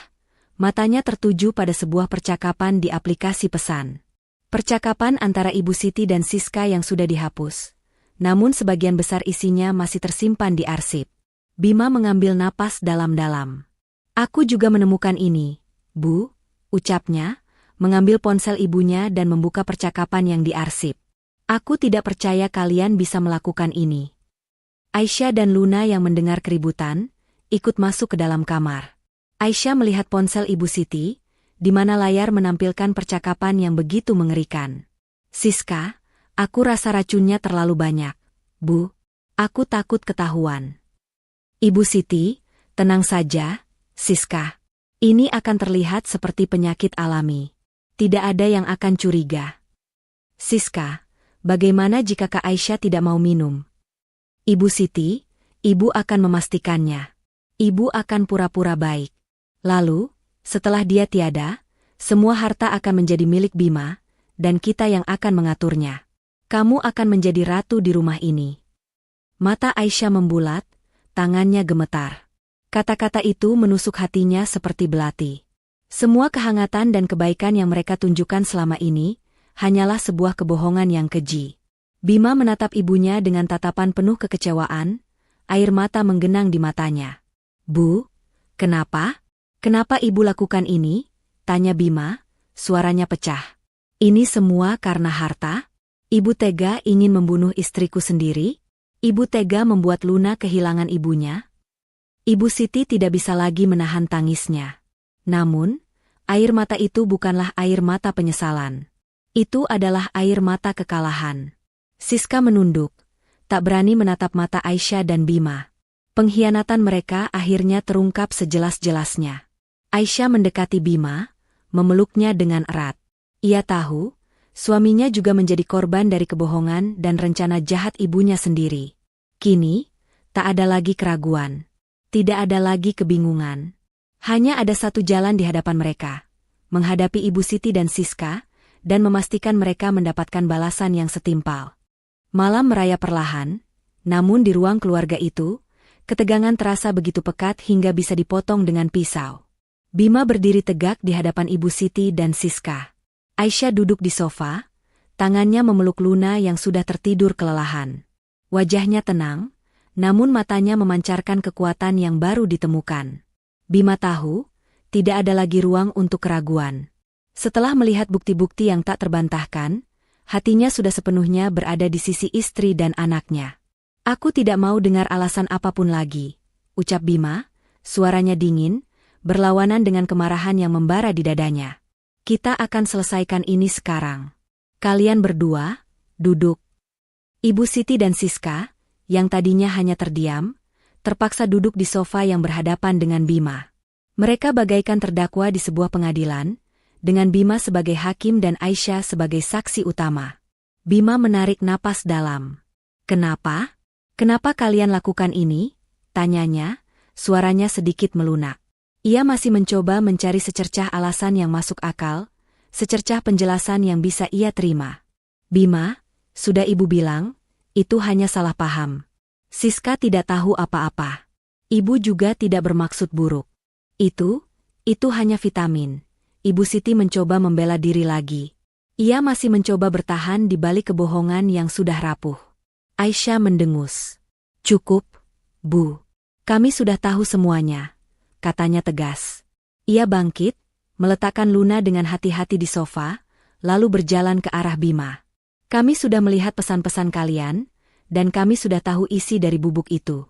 matanya tertuju pada sebuah percakapan di aplikasi pesan. Percakapan antara Ibu Siti dan Siska yang sudah dihapus. Namun sebagian besar isinya masih tersimpan di arsip. Bima mengambil napas dalam-dalam. Aku juga menemukan ini, Bu, ucapnya, mengambil ponsel ibunya dan membuka percakapan yang diarsip. Aku tidak percaya kalian bisa melakukan ini. Aisyah dan Luna yang mendengar keributan, ikut masuk ke dalam kamar. Aisyah melihat ponsel Ibu Siti, di mana layar menampilkan percakapan yang begitu mengerikan. Siska, aku rasa racunnya terlalu banyak. Bu, aku takut ketahuan. Ibu Siti, tenang saja, Siska. Ini akan terlihat seperti penyakit alami. Tidak ada yang akan curiga. Siska, bagaimana jika Kak Aisyah tidak mau minum? Ibu Siti, ibu akan memastikannya. Ibu akan pura-pura baik. Lalu, setelah dia tiada, semua harta akan menjadi milik Bima, dan kita yang akan mengaturnya. Kamu akan menjadi ratu di rumah ini. Mata Aisyah membulat, tangannya gemetar. Kata-kata itu menusuk hatinya seperti belati. Semua kehangatan dan kebaikan yang mereka tunjukkan selama ini, hanyalah sebuah kebohongan yang keji. Bima menatap ibunya dengan tatapan penuh kekecewaan, air mata menggenang di matanya. Bu, kenapa? Kenapa ibu lakukan ini? Tanya Bima, suaranya pecah. Ini semua karena harta? Ibu tega ingin membunuh istriku sendiri? Ibu tega membuat Luna kehilangan ibunya? Ibu Siti tidak bisa lagi menahan tangisnya. Namun, air mata itu bukanlah air mata penyesalan. Itu adalah air mata kekalahan. Siska menunduk, tak berani menatap mata Aisyah dan Bima. Pengkhianatan mereka akhirnya terungkap sejelas-jelasnya. Aisyah mendekati Bima, memeluknya dengan erat. Ia tahu, suaminya juga menjadi korban dari kebohongan dan rencana jahat ibunya sendiri. Kini, tak ada lagi keraguan. Tidak ada lagi kebingungan. Hanya ada satu jalan di hadapan mereka, menghadapi Ibu Siti dan Siska, dan memastikan mereka mendapatkan balasan yang setimpal. Malam merayap perlahan, namun di ruang keluarga itu, ketegangan terasa begitu pekat hingga bisa dipotong dengan pisau. Bima berdiri tegak di hadapan Ibu Siti dan Siska. Aisyah duduk di sofa, tangannya memeluk Luna yang sudah tertidur kelelahan. Wajahnya tenang, namun matanya memancarkan kekuatan yang baru ditemukan. Bima tahu, tidak ada lagi ruang untuk keraguan. Setelah melihat bukti-bukti yang tak terbantahkan, hatinya sudah sepenuhnya berada di sisi istri dan anaknya. Aku tidak mau dengar alasan apapun lagi, ucap Bima, suaranya dingin, berlawanan dengan kemarahan yang membara di dadanya. Kita akan selesaikan ini sekarang. Kalian berdua, duduk. Ibu Siti dan Siska, yang tadinya hanya terdiam, terpaksa duduk di sofa yang berhadapan dengan Bima. Mereka bagaikan terdakwa di sebuah pengadilan, dengan Bima sebagai hakim dan Aisyah sebagai saksi utama. Bima menarik napas dalam. Kenapa? Kenapa kalian lakukan ini? Tanyanya, suaranya sedikit melunak. Ia masih mencoba mencari secercah alasan yang masuk akal, secercah penjelasan yang bisa ia terima. Bima, sudah ibu bilang, itu hanya salah paham. Siska tidak tahu apa-apa. Ibu juga tidak bermaksud buruk. Itu hanya vitamin. Ibu Siti mencoba membela diri lagi. Ia masih mencoba bertahan di balik kebohongan yang sudah rapuh. Aisyah mendengus. Cukup, Bu. Kami sudah tahu semuanya, katanya tegas. Ia bangkit, meletakkan Luna dengan hati-hati di sofa, lalu berjalan ke arah Bima. Kami sudah melihat pesan-pesan kalian, dan kami sudah tahu isi dari bubuk itu.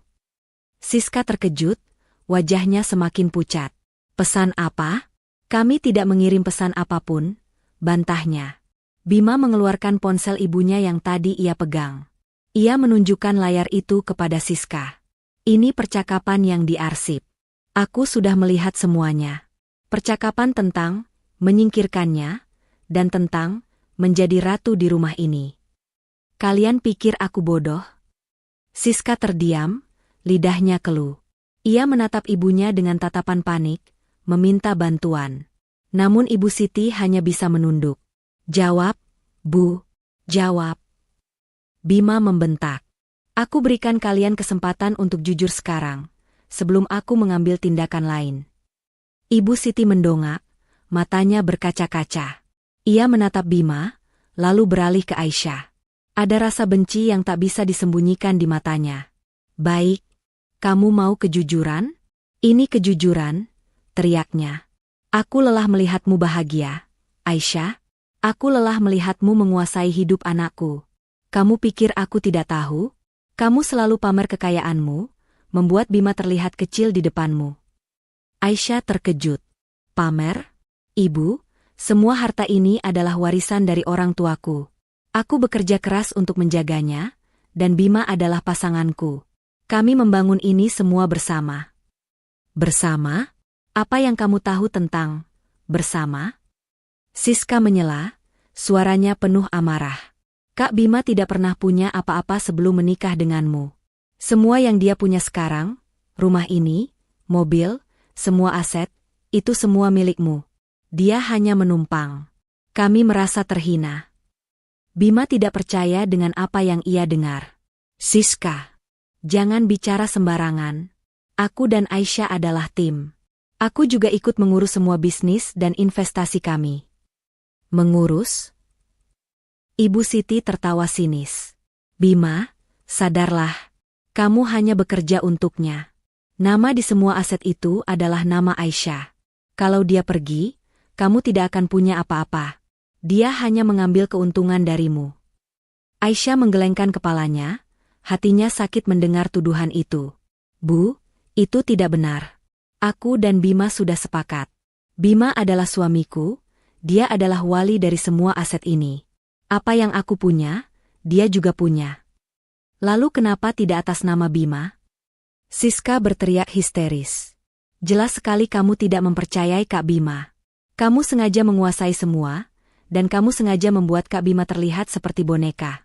Siska terkejut, wajahnya semakin pucat. Pesan apa? Kami tidak mengirim pesan apapun, bantahnya. Bima mengeluarkan ponsel ibunya yang tadi ia pegang. Ia menunjukkan layar itu kepada Siska. Ini percakapan yang diarsip. Aku sudah melihat semuanya. Percakapan tentang menyingkirkannya, dan tentang menjadi ratu di rumah ini. Kalian pikir aku bodoh? Siska terdiam, lidahnya keluh. Ia menatap ibunya dengan tatapan panik, meminta bantuan. Namun Ibu Siti hanya bisa menunduk. Jawab, Bu, jawab. Bima membentak. Aku berikan kalian kesempatan untuk jujur sekarang, sebelum aku mengambil tindakan lain. Ibu Siti mendongak, matanya berkaca-kaca. Ia menatap Bima, lalu beralih ke Aisyah. Ada rasa benci yang tak bisa disembunyikan di matanya. Baik, kamu mau kejujuran? Ini kejujuran, teriaknya. Aku lelah melihatmu bahagia, Aisyah. Aku lelah melihatmu menguasai hidup anakku. Kamu pikir aku tidak tahu? Kamu selalu pamer kekayaanmu, membuat Bima terlihat kecil di depanmu. Aisyah terkejut. Pamer? Ibu, semua harta ini adalah warisan dari orang tuaku. Aku bekerja keras untuk menjaganya, dan Bima adalah pasanganku. Kami membangun ini semua bersama. Bersama? Apa yang kamu tahu tentang bersama? Siska menyela, suaranya penuh amarah. Kak Bima tidak pernah punya apa-apa sebelum menikah denganmu. Semua yang dia punya sekarang, rumah ini, mobil, semua aset, itu semua milikmu. Dia hanya menumpang. Kami merasa terhina. Bima tidak percaya dengan apa yang ia dengar. Siska, jangan bicara sembarangan. Aku dan Aisyah adalah tim. Aku juga ikut mengurus semua bisnis dan investasi kami. Mengurus? Ibu Siti tertawa sinis. Bima, sadarlah. Kamu hanya bekerja untuknya. Nama di semua aset itu adalah nama Aisyah. Kalau dia pergi, kamu tidak akan punya apa-apa. Dia hanya mengambil keuntungan darimu. Aisyah menggelengkan kepalanya, hatinya sakit mendengar tuduhan itu. Bu, itu tidak benar. Aku dan Bima sudah sepakat. Bima adalah suamiku, dia adalah wali dari semua aset ini. Apa yang aku punya, dia juga punya. Lalu kenapa tidak atas nama Bima? Siska berteriak histeris. Jelas sekali kamu tidak mempercayai Kak Bima. Kamu sengaja menguasai semua, dan kamu sengaja membuat Kak Bima terlihat seperti boneka.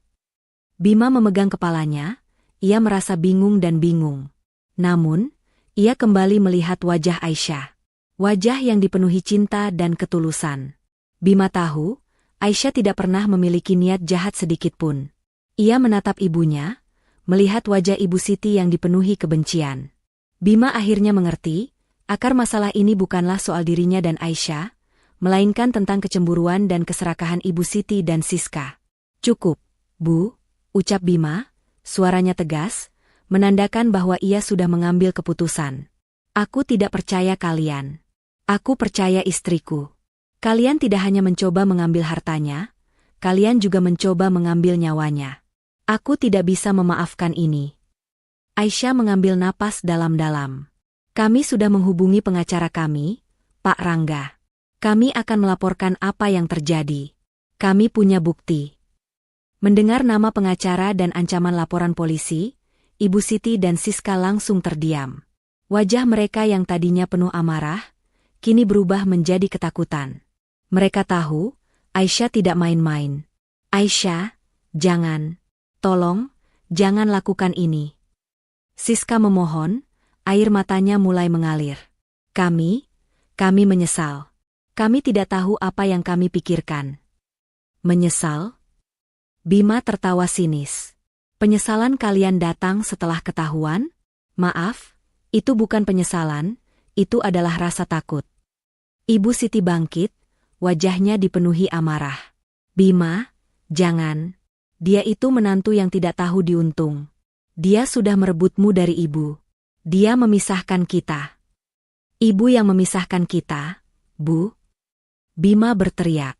Bima memegang kepalanya, ia merasa bingung dan bingung. Namun, ia kembali melihat wajah Aisyah. Wajah yang dipenuhi cinta dan ketulusan. Bima tahu, Aisyah tidak pernah memiliki niat jahat sedikitpun. Ia menatap ibunya, melihat wajah Ibu Siti yang dipenuhi kebencian. Bima akhirnya mengerti, akar masalah ini bukanlah soal dirinya dan Aisyah, melainkan tentang kecemburuan dan keserakahan Ibu Siti dan Siska. "Cukup, Bu," ucap Bima, suaranya tegas, menandakan bahwa ia sudah mengambil keputusan. "Aku tidak percaya kalian. Aku percaya istriku. Kalian tidak hanya mencoba mengambil hartanya, kalian juga mencoba mengambil nyawanya. Aku tidak bisa memaafkan ini." Aisyah mengambil napas dalam-dalam. "Kami sudah menghubungi pengacara kami, Pak Rangga. Kami akan melaporkan apa yang terjadi. Kami punya bukti." Mendengar nama pengacara dan ancaman laporan polisi, Ibu Siti dan Siska langsung terdiam. Wajah mereka yang tadinya penuh amarah, kini berubah menjadi ketakutan. Mereka tahu, Aisyah tidak main-main. "Aisyah, jangan. Tolong, jangan lakukan ini." Siska memohon, air matanya mulai mengalir. Kami menyesal. Kami tidak tahu apa yang kami pikirkan." "Menyesal?" Bima tertawa sinis. "Penyesalan kalian datang setelah ketahuan? Maaf, itu bukan penyesalan, itu adalah rasa takut." Ibu Siti bangkit, wajahnya dipenuhi amarah. "Bima, jangan. Dia itu menantu yang tidak tahu diuntung. Dia sudah merebutmu dari ibu. Dia memisahkan kita." "Ibu yang memisahkan kita, Bu?" Bima berteriak.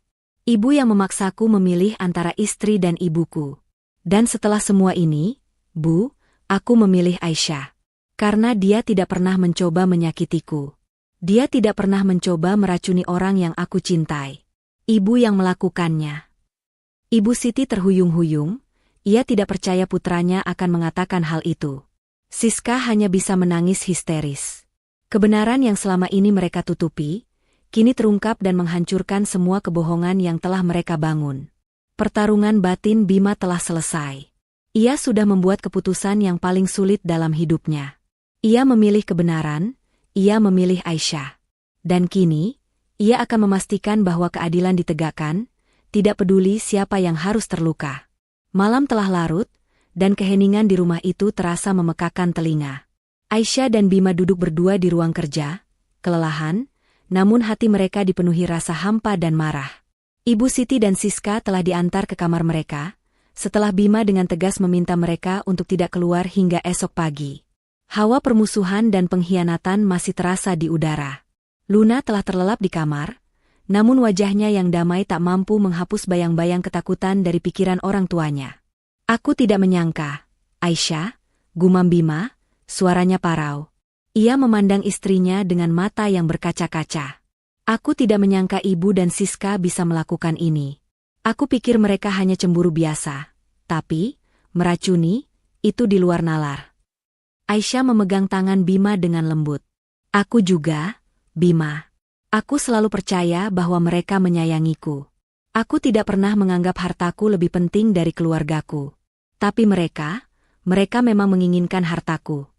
"Ibu yang memaksaku memilih antara istri dan ibuku. Dan setelah semua ini, Bu, aku memilih Aisyah. Karena dia tidak pernah mencoba menyakitiku. Dia tidak pernah mencoba meracuni orang yang aku cintai. Ibu yang melakukannya." Ibu Siti terhuyung-huyung, ia tidak percaya putranya akan mengatakan hal itu. Siska hanya bisa menangis histeris. Kebenaran yang selama ini mereka tutupi, kini terungkap dan menghancurkan semua kebohongan yang telah mereka bangun. Pertarungan batin Bima telah selesai. Ia sudah membuat keputusan yang paling sulit dalam hidupnya. Ia memilih kebenaran, ia memilih Aisyah. Dan kini, ia akan memastikan bahwa keadilan ditegakkan, tidak peduli siapa yang harus terluka. Malam telah larut, dan keheningan di rumah itu terasa memekakan telinga. Aisyah dan Bima duduk berdua di ruang kerja, kelelahan, namun hati mereka dipenuhi rasa hampa dan marah. Ibu Siti dan Siska telah diantar ke kamar mereka, setelah Bima dengan tegas meminta mereka untuk tidak keluar hingga esok pagi. Hawa permusuhan dan pengkhianatan masih terasa di udara. Luna telah terlelap di kamar, namun wajahnya yang damai tak mampu menghapus bayang-bayang ketakutan dari pikiran orang tuanya. "Aku tidak menyangka, Aisyah," gumam Bima, suaranya parau. Ia memandang istrinya dengan mata yang berkaca-kaca. "Aku tidak menyangka ibu dan Siska bisa melakukan ini. Aku pikir mereka hanya cemburu biasa. Tapi, meracuni, itu di luar nalar." Aisyah memegang tangan Bima dengan lembut. "Aku juga, Bima. Aku selalu percaya bahwa mereka menyayangiku. Aku tidak pernah menganggap hartaku lebih penting dari keluargaku. Tapi mereka memang menginginkan hartaku."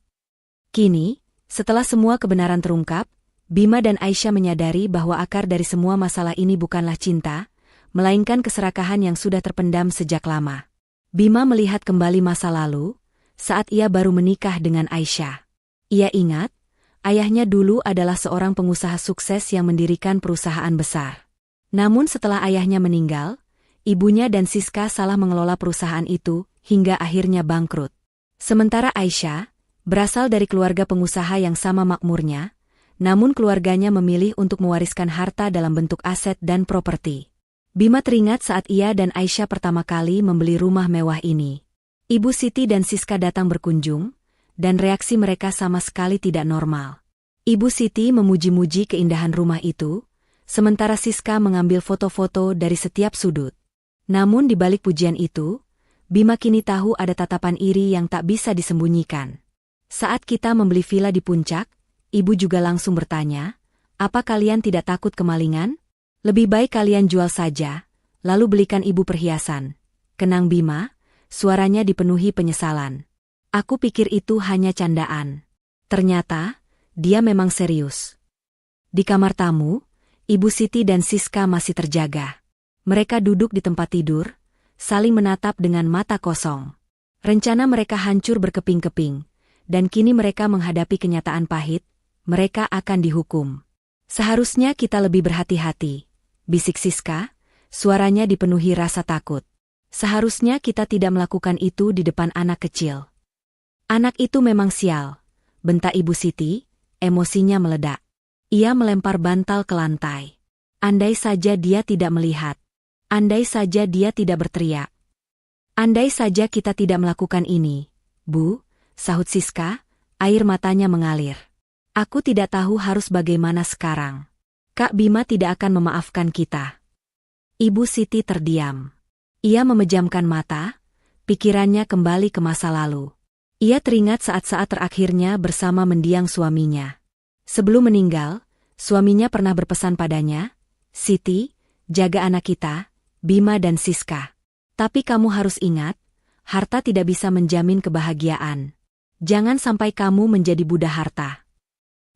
Kini, setelah semua kebenaran terungkap, Bima dan Aisyah menyadari bahwa akar dari semua masalah ini bukanlah cinta, melainkan keserakahan yang sudah terpendam sejak lama. Bima melihat kembali masa lalu, saat ia baru menikah dengan Aisyah. Ia ingat, ayahnya dulu adalah seorang pengusaha sukses yang mendirikan perusahaan besar. Namun setelah ayahnya meninggal, ibunya dan Siska salah mengelola perusahaan itu, hingga akhirnya bangkrut. Sementara Aisyah berasal dari keluarga pengusaha yang sama makmurnya, namun keluarganya memilih untuk mewariskan harta dalam bentuk aset dan properti. Bima teringat saat ia dan Aisyah pertama kali membeli rumah mewah ini. Ibu Siti dan Siska datang berkunjung, dan reaksi mereka sama sekali tidak normal. Ibu Siti memuji-muji keindahan rumah itu, sementara Siska mengambil foto-foto dari setiap sudut. Namun di balik pujian itu, Bima kini tahu ada tatapan iri yang tak bisa disembunyikan. Saat kita membeli villa di puncak, ibu juga langsung bertanya, "Apa kalian tidak takut kemalingan? Lebih baik kalian jual saja, lalu belikan ibu perhiasan." Kenang Bima, suaranya dipenuhi penyesalan. "Aku pikir itu hanya candaan. Ternyata, dia memang serius." Di kamar tamu, Ibu Siti dan Siska masih terjaga. Mereka duduk di tempat tidur, saling menatap dengan mata kosong. Rencana mereka hancur berkeping-keping, dan kini mereka menghadapi kenyataan pahit, mereka akan dihukum. Seharusnya kita lebih berhati-hati, bisik Siska, suaranya dipenuhi rasa takut. Seharusnya kita tidak melakukan itu di depan anak kecil. Anak itu memang sial, bentak Ibu Siti, emosinya meledak. Ia melempar bantal ke lantai. Andai saja dia tidak melihat. Andai saja dia tidak berteriak. Andai saja kita tidak melakukan ini. Bu, sahut Siska, air matanya mengalir. Aku tidak tahu harus bagaimana sekarang. Kak Bima tidak akan memaafkan kita. Ibu Siti terdiam. Ia memejamkan mata, pikirannya kembali ke masa lalu. Ia teringat saat-saat terakhirnya bersama mendiang suaminya. Sebelum meninggal, suaminya pernah berpesan padanya, Siti, jaga anak kita, Bima dan Siska. Tapi kamu harus ingat, harta tidak bisa menjamin kebahagiaan. Jangan sampai kamu menjadi budak harta.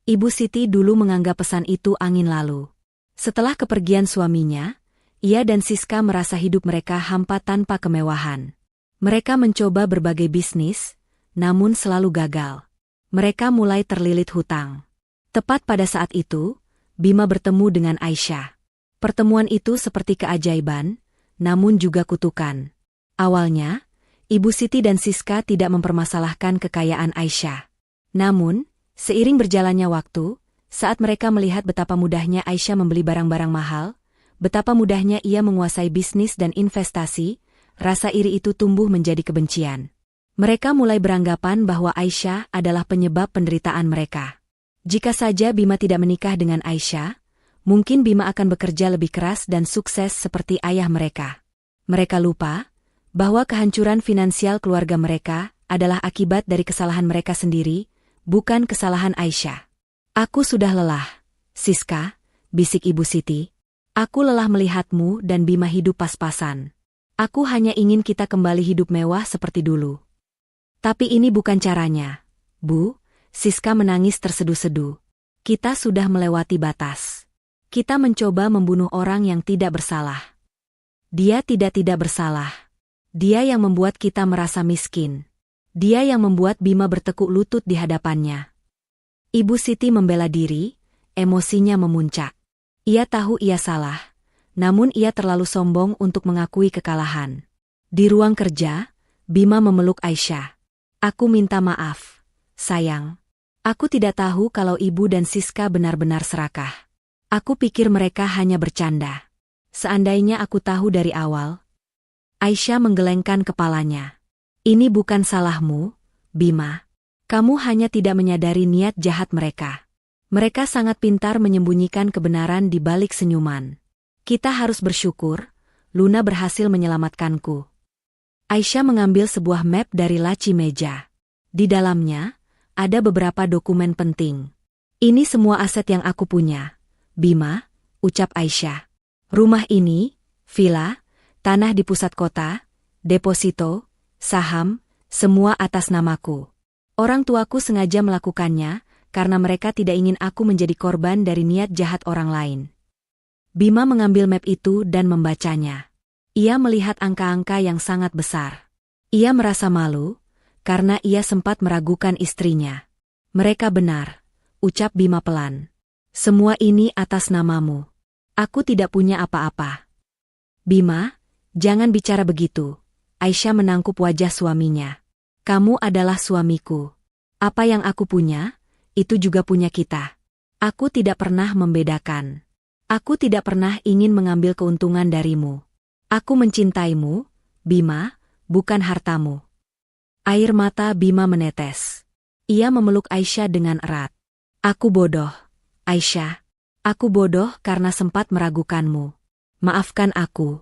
Ibu Siti dulu menganggap pesan itu angin lalu. Setelah kepergian suaminya, ia dan Siska merasa hidup mereka hampa tanpa kemewahan. Mereka mencoba berbagai bisnis, namun selalu gagal. Mereka mulai terlilit hutang. Tepat pada saat itu, Bima bertemu dengan Aisyah. Pertemuan itu seperti keajaiban, namun juga kutukan. Awalnya, Ibu Siti dan Siska tidak mempermasalahkan kekayaan Aisyah. Namun, seiring berjalannya waktu, saat mereka melihat betapa mudahnya Aisyah membeli barang-barang mahal, betapa mudahnya ia menguasai bisnis dan investasi, rasa iri itu tumbuh menjadi kebencian. Mereka mulai beranggapan bahwa Aisyah adalah penyebab penderitaan mereka. Jika saja Bima tidak menikah dengan Aisyah, mungkin Bima akan bekerja lebih keras dan sukses seperti ayah mereka. Mereka lupa bahwa kehancuran finansial keluarga mereka adalah akibat dari kesalahan mereka sendiri, bukan kesalahan Aisyah. Aku sudah lelah, Siska, bisik Ibu Siti. Aku lelah melihatmu dan Bima hidup pas-pasan. Aku hanya ingin kita kembali hidup mewah seperti dulu. Tapi ini bukan caranya, Bu. Siska menangis terseduh-seduh. Kita sudah melewati batas. Kita mencoba membunuh orang yang tidak bersalah. Dia tidak bersalah. Dia yang membuat kita merasa miskin. Dia yang membuat Bima bertekuk lutut di hadapannya. Ibu Siti membela diri, emosinya memuncak. Ia tahu ia salah, namun ia terlalu sombong untuk mengakui kekalahan. Di ruang kerja, Bima memeluk Aisyah. Aku minta maaf, sayang. Aku tidak tahu kalau ibu dan Siska benar-benar serakah. Aku pikir mereka hanya bercanda. Seandainya aku tahu dari awal. Aisyah menggelengkan kepalanya. Ini bukan salahmu, Bima. Kamu hanya tidak menyadari niat jahat mereka. Mereka sangat pintar menyembunyikan kebenaran di balik senyuman. Kita harus bersyukur, Luna berhasil menyelamatkanku. Aisyah mengambil sebuah map dari laci meja. Di dalamnya, ada beberapa dokumen penting. Ini semua aset yang aku punya, Bima, ucap Aisyah. Rumah ini, villa, tanah di pusat kota, deposito, saham, semua atas namaku. Orang tuaku sengaja melakukannya, karena mereka tidak ingin aku menjadi korban dari niat jahat orang lain. Bima mengambil map itu dan membacanya. Ia melihat angka-angka yang sangat besar. Ia merasa malu, karena ia sempat meragukan istrinya. Mereka benar, ucap Bima pelan. Semua ini atas namamu. Aku tidak punya apa-apa. Bima, jangan bicara begitu. Aisyah menangkup wajah suaminya. Kamu adalah suamiku. Apa yang aku punya, itu juga punya kita. Aku tidak pernah membedakan. Aku tidak pernah ingin mengambil keuntungan darimu. Aku mencintaimu, Bima, bukan hartamu. Air mata Bima menetes. Ia memeluk Aisyah dengan erat. Aku bodoh, Aisyah. Aku bodoh karena sempat meragukanmu. Maafkan aku.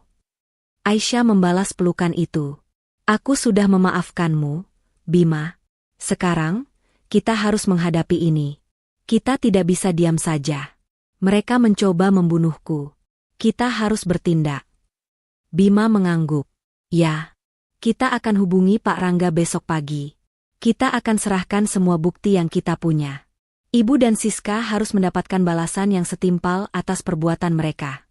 Aisyah membalas pelukan itu. Aku sudah memaafkanmu, Bima. Sekarang, kita harus menghadapi ini. Kita tidak bisa diam saja. Mereka mencoba membunuhku. Kita harus bertindak. Bima mengangguk. Ya. Kita akan hubungi Pak Rangga besok pagi. Kita akan serahkan semua bukti yang kita punya. Ibu dan Siska harus mendapatkan balasan yang setimpal atas perbuatan mereka.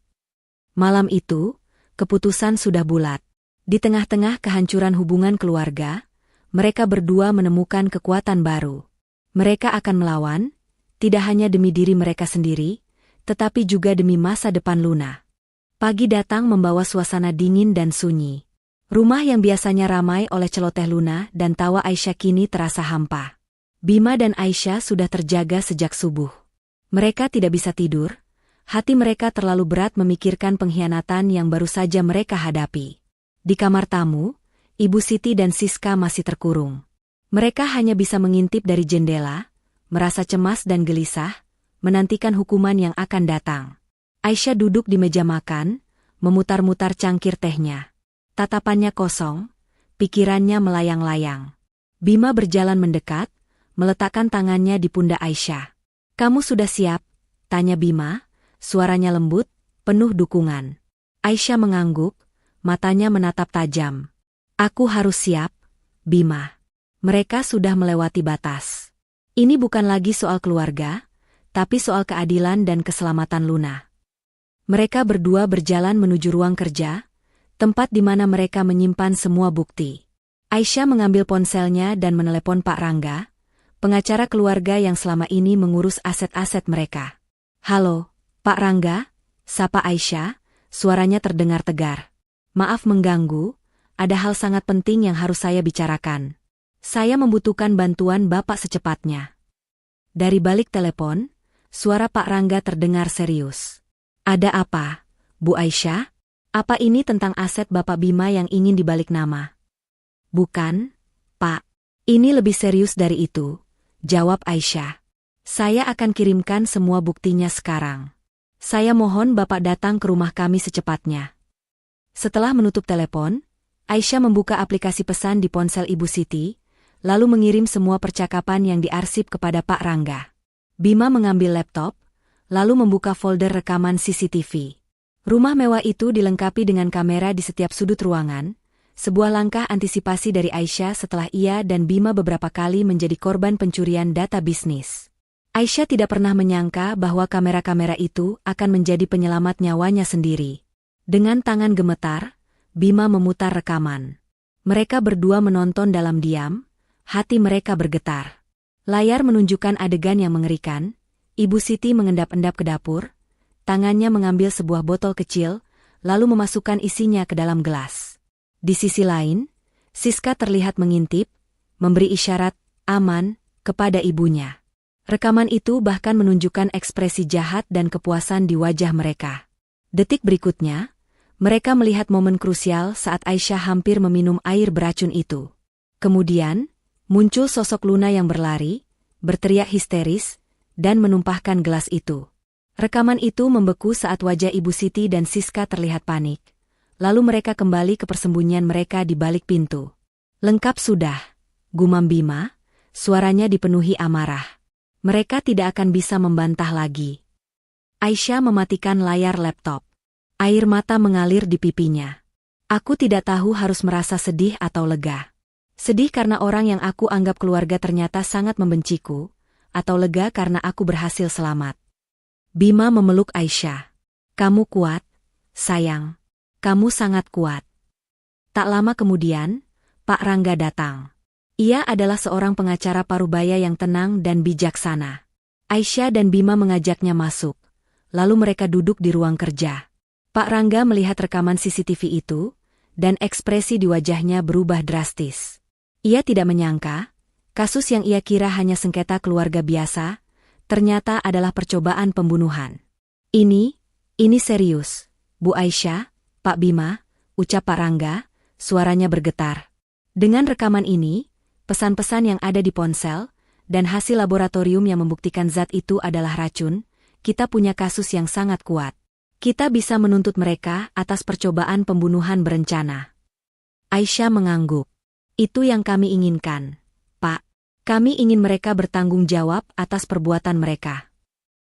Malam itu, keputusan sudah bulat. Di tengah-tengah kehancuran hubungan keluarga, mereka berdua menemukan kekuatan baru. Mereka akan melawan, tidak hanya demi diri mereka sendiri, tetapi juga demi masa depan Luna. Pagi datang membawa suasana dingin dan sunyi. Rumah yang biasanya ramai oleh celoteh Luna dan tawa Aisyah kini terasa hampa. Bima dan Aisyah sudah terjaga sejak subuh. Mereka tidak bisa tidur, hati mereka terlalu berat memikirkan pengkhianatan yang baru saja mereka hadapi. Di kamar tamu, Ibu Siti dan Siska masih terkurung. Mereka hanya bisa mengintip dari jendela, merasa cemas dan gelisah, menantikan hukuman yang akan datang. Aisyah duduk di meja makan, memutar-mutar cangkir tehnya. Tatapannya kosong, pikirannya melayang-layang. Bima berjalan mendekat, meletakkan tangannya di pundak Aisyah. "Kamu sudah siap?" tanya Bima, suaranya lembut, penuh dukungan. Aisyah mengangguk, matanya menatap tajam. "Aku harus siap, Bima. Mereka sudah melewati batas. Ini bukan lagi soal keluarga, tapi soal keadilan dan keselamatan Luna." Mereka berdua berjalan menuju ruang kerja, tempat di mana mereka menyimpan semua bukti. Aisyah mengambil ponselnya dan menelepon Pak Rangga, pengacara keluarga yang selama ini mengurus aset-aset mereka. "Halo, Pak Rangga," sapa Aisyah, suaranya terdengar tegar. "Maaf mengganggu, ada hal sangat penting yang harus saya bicarakan. Saya membutuhkan bantuan Bapak secepatnya." Dari balik telepon, suara Pak Rangga terdengar serius. "Ada apa, Bu Aisyah? Apa ini tentang aset Bapak Bima yang ingin dibalik nama?" "Bukan, Pak. Ini lebih serius dari itu," jawab Aisyah. "Saya akan kirimkan semua buktinya sekarang. Saya mohon Bapak datang ke rumah kami secepatnya." Setelah menutup telepon, Aisyah membuka aplikasi pesan di ponsel Ibu Siti, lalu mengirim semua percakapan yang diarsip kepada Pak Rangga. Bima mengambil laptop, lalu membuka folder rekaman CCTV. Rumah mewah itu dilengkapi dengan kamera di setiap sudut ruangan, sebuah langkah antisipasi dari Aisyah setelah ia dan Bima beberapa kali menjadi korban pencurian data bisnis. Aisyah tidak pernah menyangka bahwa kamera-kamera itu akan menjadi penyelamat nyawanya sendiri. Dengan tangan gemetar, Bima memutar rekaman. Mereka berdua menonton dalam diam, hati mereka bergetar. Layar menunjukkan adegan yang mengerikan. Ibu Siti mengendap-endap ke dapur, tangannya mengambil sebuah botol kecil, lalu memasukkan isinya ke dalam gelas. Di sisi lain, Siska terlihat mengintip, memberi isyarat aman kepada ibunya. Rekaman itu bahkan menunjukkan ekspresi jahat dan kepuasan di wajah mereka. Detik berikutnya, mereka melihat momen krusial saat Aisyah hampir meminum air beracun itu. Kemudian, muncul sosok Luna yang berlari, berteriak histeris, dan menumpahkan gelas itu. Rekaman itu membeku saat wajah Ibu Siti dan Siska terlihat panik. Lalu mereka kembali ke persembunyian mereka di balik pintu. "Lengkap sudah," gumam Bima, suaranya dipenuhi amarah. "Mereka tidak akan bisa membantah lagi." Aisyah mematikan layar laptop. Air mata mengalir di pipinya. "Aku tidak tahu harus merasa sedih atau lega. Sedih karena orang yang aku anggap keluarga ternyata sangat membenciku, atau lega karena aku berhasil selamat." Bima memeluk Aisyah. "Kamu kuat, sayang. Kamu sangat kuat." Tak lama kemudian, Pak Rangga datang. Ia adalah seorang pengacara parubaya yang tenang dan bijaksana. Aisyah dan Bima mengajaknya masuk, lalu mereka duduk di ruang kerja. Pak Rangga melihat rekaman CCTV itu, dan ekspresi di wajahnya berubah drastis. Ia tidak menyangka, kasus yang ia kira hanya sengketa keluarga biasa, ternyata adalah percobaan pembunuhan. Ini serius, Bu Aisyah, Pak Bima," ucap Pak Rangga, suaranya bergetar. "Dengan rekaman ini, pesan-pesan yang ada di ponsel, dan hasil laboratorium yang membuktikan zat itu adalah racun, kita punya kasus yang sangat kuat. Kita bisa menuntut mereka atas percobaan pembunuhan berencana." Aisyah mengangguk. "Itu yang kami inginkan, Pak. Kami ingin mereka bertanggung jawab atas perbuatan mereka."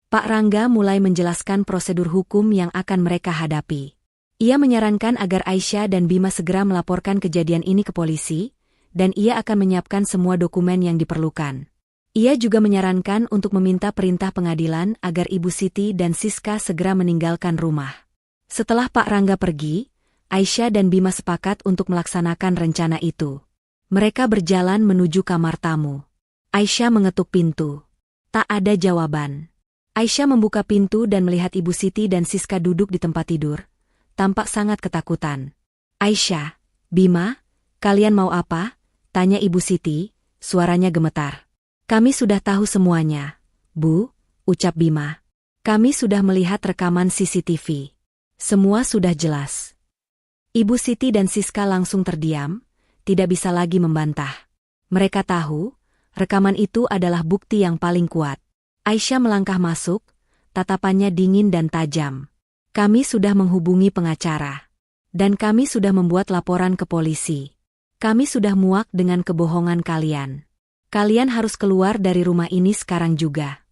Pak Rangga mulai menjelaskan prosedur hukum yang akan mereka hadapi. Ia menyarankan agar Aisyah dan Bima segera melaporkan kejadian ini ke polisi, dan ia akan menyiapkan semua dokumen yang diperlukan. Ia juga menyarankan untuk meminta perintah pengadilan agar Ibu Siti dan Siska segera meninggalkan rumah. Setelah Pak Rangga pergi, Aisyah dan Bima sepakat untuk melaksanakan rencana itu. Mereka berjalan menuju kamar tamu. Aisyah mengetuk pintu. Tak ada jawaban. Aisyah membuka pintu dan melihat Ibu Siti dan Siska duduk di tempat tidur. Tampak sangat ketakutan. Aisyah, Bima, kalian mau apa? Tanya Ibu Siti, suaranya gemetar. Kami sudah tahu semuanya, Bu, ucap Bima. Kami sudah melihat rekaman CCTV. Semua sudah jelas. Ibu Siti dan Siska langsung terdiam, tidak bisa lagi membantah. Mereka tahu, rekaman itu adalah bukti yang paling kuat. Aisyah melangkah masuk, tatapannya dingin dan tajam. Kami sudah menghubungi pengacara. Dan kami sudah membuat laporan ke polisi. Kami sudah muak dengan kebohongan kalian. Kalian harus keluar dari rumah ini sekarang juga.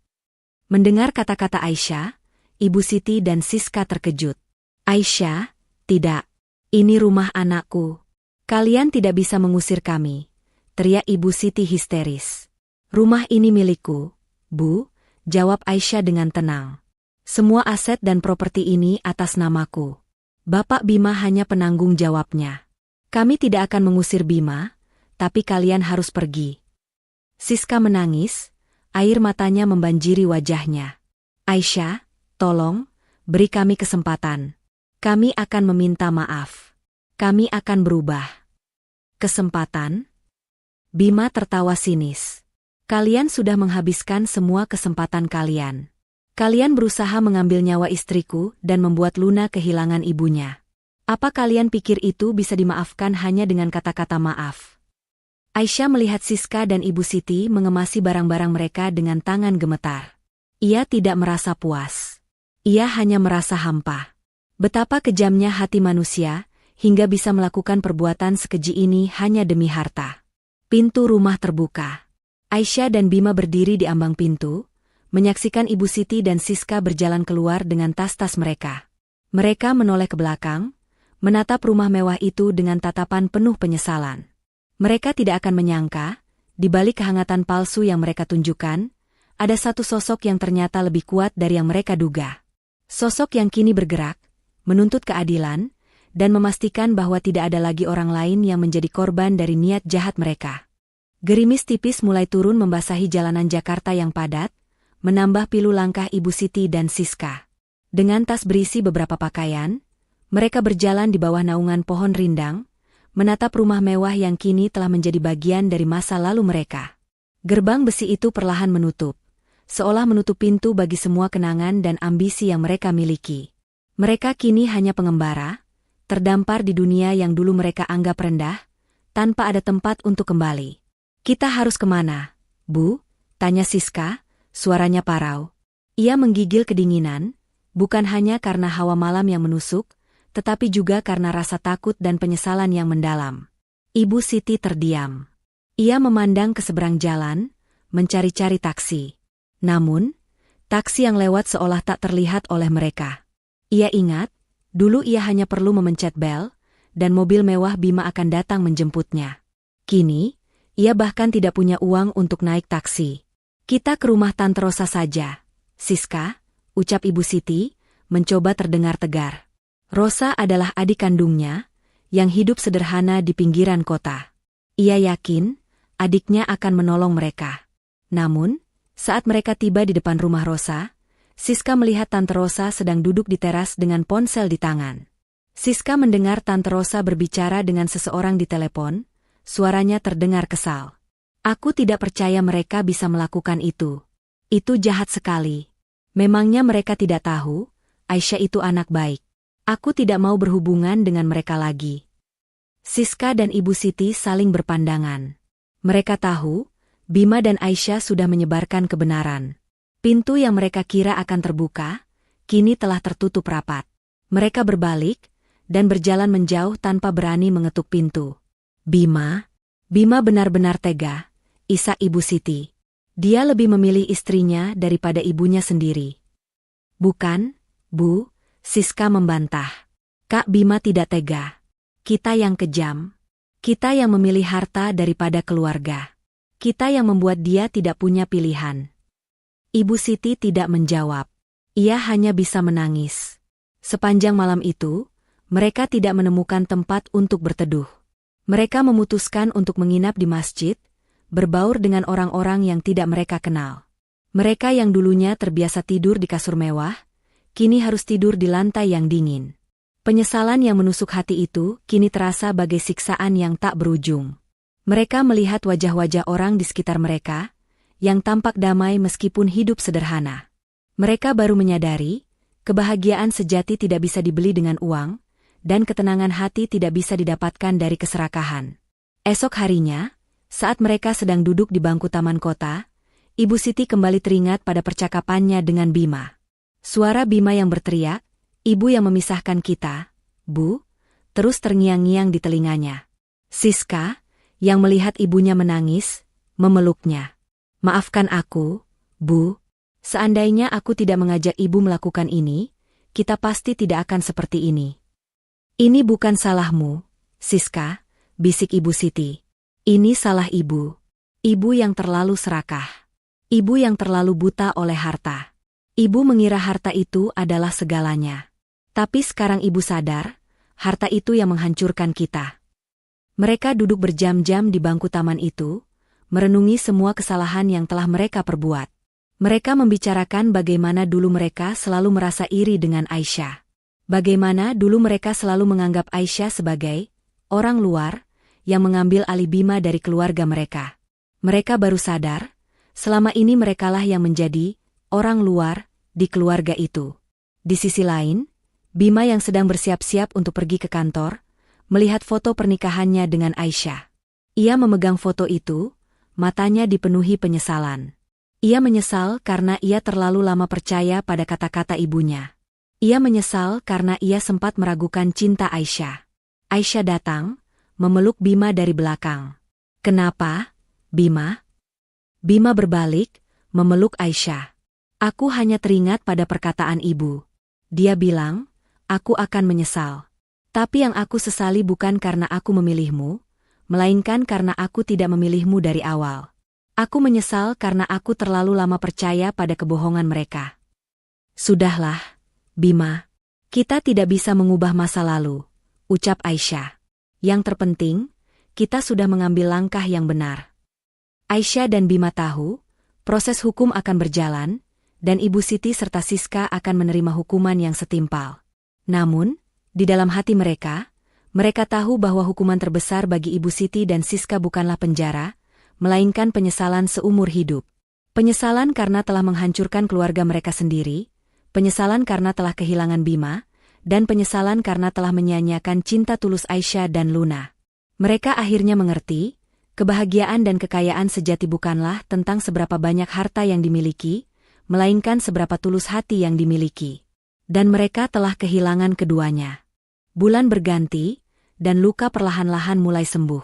Mendengar kata-kata Aisyah, Ibu Siti dan Siska terkejut. Aisyah, tidak. Ini rumah anakku. Kalian tidak bisa mengusir kami, teriak Ibu Siti histeris. Rumah ini milikku, Bu, jawab Aisyah dengan tenang. Semua aset dan properti ini atas namaku. Bapak Bima hanya penanggung jawabnya. Kami tidak akan mengusir Bima, tapi kalian harus pergi. Siska menangis, air matanya membanjiri wajahnya. Aisyah, tolong, beri kami kesempatan. Kami akan meminta maaf. Kami akan berubah. Kesempatan? Bima tertawa sinis. Kalian sudah menghabiskan semua kesempatan kalian. Kalian berusaha mengambil nyawa istriku dan membuat Luna kehilangan ibunya. Apa kalian pikir itu bisa dimaafkan hanya dengan kata-kata maaf? Aisyah melihat Siska dan Ibu Siti mengemasi barang-barang mereka dengan tangan gemetar. Ia tidak merasa puas. Ia hanya merasa hampa. Betapa kejamnya hati manusia, hingga bisa melakukan perbuatan sekeji ini hanya demi harta. Pintu rumah terbuka. Aisyah dan Bima berdiri di ambang pintu, menyaksikan Ibu Siti dan Siska berjalan keluar dengan tas-tas mereka. Mereka menoleh ke belakang, menatap rumah mewah itu dengan tatapan penuh penyesalan. Mereka tidak akan menyangka, di balik kehangatan palsu yang mereka tunjukkan, ada satu sosok yang ternyata lebih kuat dari yang mereka duga. Sosok yang kini bergerak, menuntut keadilan, dan memastikan bahwa tidak ada lagi orang lain yang menjadi korban dari niat jahat mereka. Gerimis tipis mulai turun membasahi jalanan Jakarta yang padat, menambah pilu langkah Ibu Siti dan Siska. Dengan tas berisi beberapa pakaian, mereka berjalan di bawah naungan pohon rindang, menatap rumah mewah yang kini telah menjadi bagian dari masa lalu mereka. Gerbang besi itu perlahan menutup, seolah menutup pintu bagi semua kenangan dan ambisi yang mereka miliki. Mereka kini hanya pengembara, terdampar di dunia yang dulu mereka anggap rendah, tanpa ada tempat untuk kembali. Kita harus kemana, Bu? Tanya Siska, suaranya parau. Ia menggigil kedinginan, bukan hanya karena hawa malam yang menusuk, tetapi juga karena rasa takut dan penyesalan yang mendalam. Ibu Siti terdiam. Ia memandang ke seberang jalan, mencari-cari taksi. Namun, taksi yang lewat seolah tak terlihat oleh mereka. Ia ingat, dulu ia hanya perlu memencet bel, dan mobil mewah Bima akan datang menjemputnya. Kini, ia bahkan tidak punya uang untuk naik taksi. Kita ke rumah Tante Rosa saja, Siska, ucap Ibu Siti, mencoba terdengar tegar. Rosa adalah adik kandungnya, yang hidup sederhana di pinggiran kota. Ia yakin, adiknya akan menolong mereka. Namun, saat mereka tiba di depan rumah Rosa, Siska melihat Tante Rosa sedang duduk di teras dengan ponsel di tangan. Siska mendengar Tante Rosa berbicara dengan seseorang di telepon, suaranya terdengar kesal. Aku tidak percaya mereka bisa melakukan itu. Itu jahat sekali. Memangnya mereka tidak tahu, Aisyah itu anak baik. Aku tidak mau berhubungan dengan mereka lagi. Siska dan Ibu Siti saling berpandangan. Mereka tahu, Bima dan Aisyah sudah menyebarkan kebenaran. Pintu yang mereka kira akan terbuka, kini telah tertutup rapat. Mereka berbalik, dan berjalan menjauh tanpa berani mengetuk pintu. Bima benar-benar tega, isak Ibu Siti. Dia lebih memilih istrinya daripada ibunya sendiri. Bukan, Bu, Siska membantah. Kak Bima tidak tega. Kita yang kejam. Kita yang memilih harta daripada keluarga. Kita yang membuat dia tidak punya pilihan. Ibu Siti tidak menjawab. Ia hanya bisa menangis. Sepanjang malam itu, Mereka tidak menemukan tempat untuk berteduh. Mereka memutuskan untuk menginap di masjid, berbaur dengan orang-orang yang tidak mereka kenal. Mereka yang dulunya terbiasa tidur di kasur mewah, kini harus tidur di lantai yang dingin. Penyesalan yang menusuk hati itu kini terasa bagai siksaan yang tak berujung. Mereka melihat wajah-wajah orang di sekitar mereka, yang tampak damai meskipun hidup sederhana. Mereka baru menyadari, kebahagiaan sejati tidak bisa dibeli dengan uang, dan ketenangan hati tidak bisa didapatkan dari keserakahan. Esok harinya, saat mereka sedang duduk di bangku taman kota, Ibu Siti kembali teringat pada percakapannya dengan Bima. Suara Bima yang berteriak, "Ibu yang memisahkan kita, Bu," terus terngiang-ngiang di telinganya. Siska, yang melihat ibunya menangis, memeluknya. "Maafkan aku, Bu. Seandainya aku tidak mengajak ibu melakukan ini, kita pasti tidak akan seperti ini." "Ini bukan salahmu, Siska," bisik Ibu Siti. "Ini salah ibu. Ibu yang terlalu serakah. Ibu yang terlalu buta oleh harta. Ibu mengira harta itu adalah segalanya. Tapi sekarang ibu sadar, harta itu yang menghancurkan kita." Mereka duduk berjam-jam di bangku taman itu, merenungi semua kesalahan yang telah mereka perbuat. Mereka membicarakan bagaimana dulu mereka selalu merasa iri dengan Aisyah. Bagaimana dulu mereka selalu menganggap Aisyah sebagai orang luar yang mengambil alih Bima dari keluarga mereka. Mereka baru sadar, selama ini merekalah yang menjadi orang luar di keluarga itu. Di sisi lain, Bima yang sedang bersiap-siap untuk pergi ke kantor, melihat foto pernikahannya dengan Aisyah. Ia memegang foto itu, matanya dipenuhi penyesalan. Ia menyesal karena ia terlalu lama percaya pada kata-kata ibunya. Ia menyesal karena ia sempat meragukan cinta Aisyah. Aisyah datang, memeluk Bima dari belakang. "Kenapa, Bima?" Bima berbalik, memeluk Aisyah. "Aku hanya teringat pada perkataan ibu. Dia bilang, aku akan menyesal. Tapi yang aku sesali bukan karena aku memilihmu, melainkan karena aku tidak memilihmu dari awal. Aku menyesal karena aku terlalu lama percaya pada kebohongan mereka." "Sudahlah, Bima. Kita tidak bisa mengubah masa lalu," ucap Aisyah. "Yang terpenting, kita sudah mengambil langkah yang benar." Aisyah dan Bima tahu, proses hukum akan berjalan, dan Ibu Siti serta Siska akan menerima hukuman yang setimpal. Namun, di dalam hati mereka tahu bahwa hukuman terbesar bagi Ibu Siti dan Siska bukanlah penjara, melainkan penyesalan seumur hidup. Penyesalan karena telah menghancurkan keluarga mereka sendiri, penyesalan karena telah kehilangan Bima, dan penyesalan karena telah menyia-nyiakan cinta tulus Aisyah dan Luna. Mereka akhirnya mengerti, kebahagiaan dan kekayaan sejati bukanlah tentang seberapa banyak harta yang dimiliki, melainkan seberapa tulus hati yang dimiliki. Dan mereka telah kehilangan keduanya. Bulan berganti, dan luka perlahan-lahan mulai sembuh.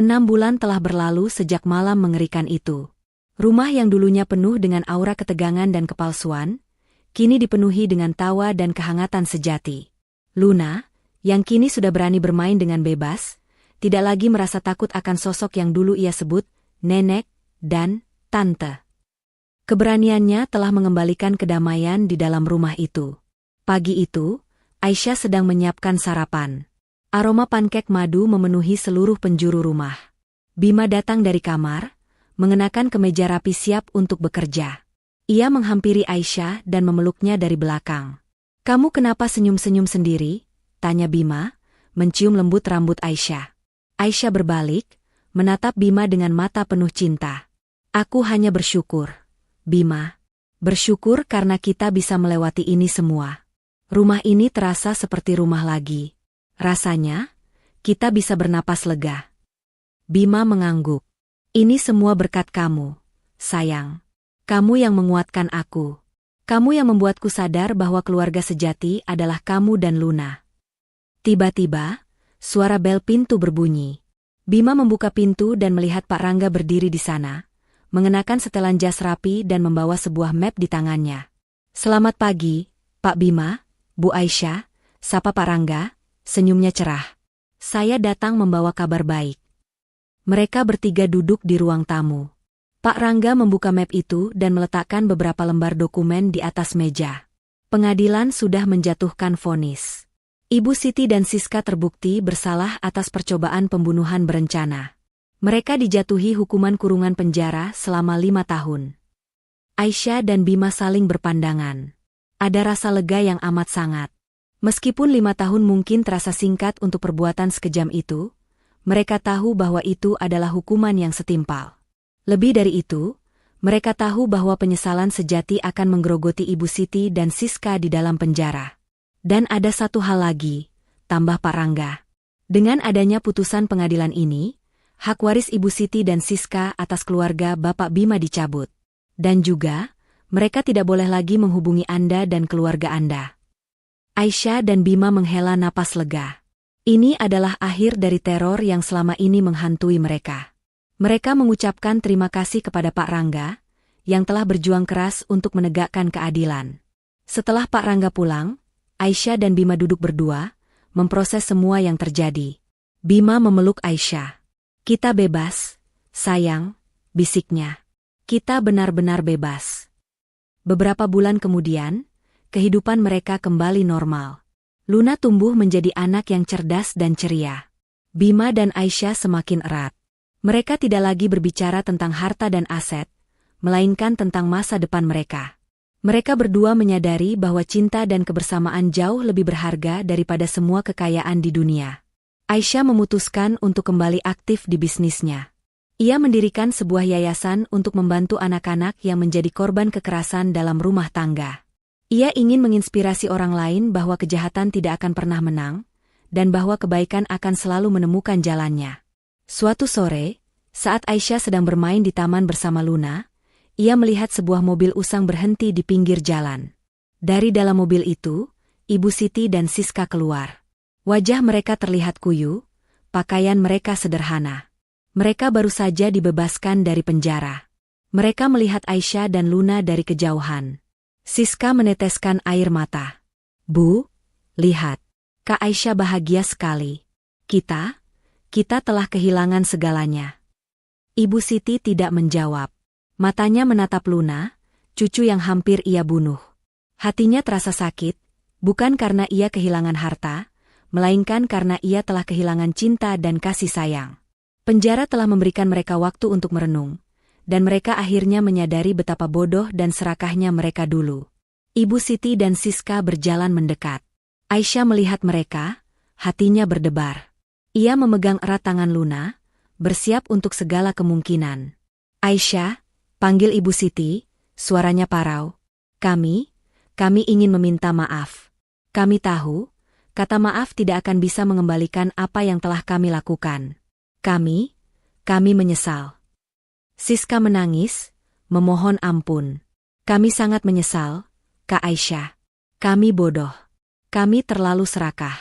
6 bulan telah berlalu sejak malam mengerikan itu. Rumah yang dulunya penuh dengan aura ketegangan dan kepalsuan, kini dipenuhi dengan tawa dan kehangatan sejati. Luna, yang kini sudah berani bermain dengan bebas, tidak lagi merasa takut akan sosok yang dulu ia sebut nenek dan tante. Keberaniannya telah mengembalikan kedamaian di dalam rumah itu. Pagi itu, Aisyah sedang menyiapkan sarapan. Aroma pankek madu memenuhi seluruh penjuru rumah. Bima datang dari kamar, mengenakan kemeja rapi siap untuk bekerja. Ia menghampiri Aisyah dan memeluknya dari belakang. "Kamu kenapa senyum-senyum sendiri?" tanya Bima, mencium lembut rambut Aisyah. Aisyah berbalik, menatap Bima dengan mata penuh cinta. "Aku hanya bersyukur, Bima. Bersyukur karena kita bisa melewati ini semua. Rumah ini terasa seperti rumah lagi. Rasanya, kita bisa bernapas lega." Bima mengangguk. "Ini semua berkat kamu, sayang. Kamu yang menguatkan aku. Kamu yang membuatku sadar bahwa keluarga sejati adalah kamu dan Luna." Tiba-tiba, suara bel pintu berbunyi. Bima membuka pintu dan melihat Pak Rangga berdiri di sana, mengenakan setelan jas rapi dan membawa sebuah map di tangannya. "Selamat pagi, Pak Bima, Bu Aisyah," sapa Pak Rangga, senyumnya cerah. "Saya datang membawa kabar baik." Mereka bertiga duduk di ruang tamu. Pak Rangga membuka map itu dan meletakkan beberapa lembar dokumen di atas meja. Pengadilan sudah menjatuhkan vonis. Ibu Siti dan Siska terbukti bersalah atas percobaan pembunuhan berencana. Mereka dijatuhi hukuman kurungan penjara selama 5 tahun. Aisyah dan Bima saling berpandangan. Ada rasa lega yang amat sangat. Meskipun 5 tahun mungkin terasa singkat untuk perbuatan sekejam itu, mereka tahu bahwa itu adalah hukuman yang setimpal. Lebih dari itu, mereka tahu bahwa penyesalan sejati akan menggerogoti Ibu Siti dan Siska di dalam penjara. Dan ada satu hal lagi, tambah Pak Rangga. Dengan adanya putusan pengadilan ini, hak waris Ibu Siti dan Siska atas keluarga Bapak Bima dicabut. Dan juga, mereka tidak boleh lagi menghubungi Anda dan keluarga Anda. Aisyah dan Bima menghela napas lega. Ini adalah akhir dari teror yang selama ini menghantui mereka. Mereka mengucapkan terima kasih kepada Pak Rangga, yang telah berjuang keras untuk menegakkan keadilan. Setelah Pak Rangga pulang, Aisyah dan Bima duduk berdua, memproses semua yang terjadi. Bima memeluk Aisyah. "Kita bebas, sayang," bisiknya. "Kita benar-benar bebas." Beberapa bulan kemudian, kehidupan mereka kembali normal. Luna tumbuh menjadi anak yang cerdas dan ceria. Bima dan Aisyah semakin erat. Mereka tidak lagi berbicara tentang harta dan aset, melainkan tentang masa depan mereka. Mereka berdua menyadari bahwa cinta dan kebersamaan jauh lebih berharga daripada semua kekayaan di dunia. Aisyah memutuskan untuk kembali aktif di bisnisnya. Ia mendirikan sebuah yayasan untuk membantu anak-anak yang menjadi korban kekerasan dalam rumah tangga. Ia ingin menginspirasi orang lain bahwa kejahatan tidak akan pernah menang, dan bahwa kebaikan akan selalu menemukan jalannya. Suatu sore, saat Aisyah sedang bermain di taman bersama Luna, ia melihat sebuah mobil usang berhenti di pinggir jalan. Dari dalam mobil itu, Ibu Siti dan Siska keluar. Wajah mereka terlihat kuyu, pakaian mereka sederhana. Mereka baru saja dibebaskan dari penjara. Mereka melihat Aisyah dan Luna dari kejauhan. Siska meneteskan air mata. "Bu, lihat. Kak Aisyah bahagia sekali. Kita telah kehilangan segalanya." Ibu Siti tidak menjawab. Matanya menatap Luna, cucu yang hampir ia bunuh. Hatinya terasa sakit, bukan karena ia kehilangan harta, melainkan karena ia telah kehilangan cinta dan kasih sayang. Penjara telah memberikan mereka waktu untuk merenung, dan mereka akhirnya menyadari betapa bodoh dan serakahnya mereka dulu. Ibu Siti dan Siska berjalan mendekat. Aisyah melihat mereka, hatinya berdebar. Ia memegang erat tangan Luna, bersiap untuk segala kemungkinan. "Aisyah," panggil Ibu Siti, suaranya parau. Kami ingin meminta maaf. Kami tahu, kata maaf tidak akan bisa mengembalikan apa yang telah kami lakukan. Kami menyesal." Siska menangis, memohon ampun. "Kami sangat menyesal, Kak Aisyah. Kami bodoh. Kami terlalu serakah."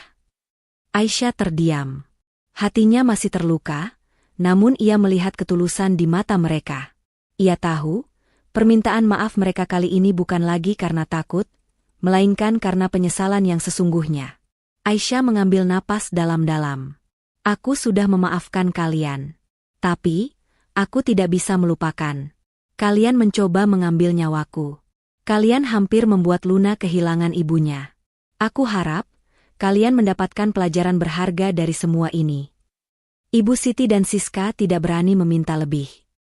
Aisyah terdiam. Hatinya masih terluka, namun ia melihat ketulusan di mata mereka. Ia tahu, permintaan maaf mereka kali ini bukan lagi karena takut, melainkan karena penyesalan yang sesungguhnya. Aisyah mengambil napas dalam-dalam. "Aku sudah memaafkan kalian. Tapi, aku tidak bisa melupakan. Kalian mencoba mengambil nyawaku. Kalian hampir membuat Luna kehilangan ibunya. Aku harap, kalian mendapatkan pelajaran berharga dari semua ini." Ibu Siti dan Siska tidak berani meminta lebih.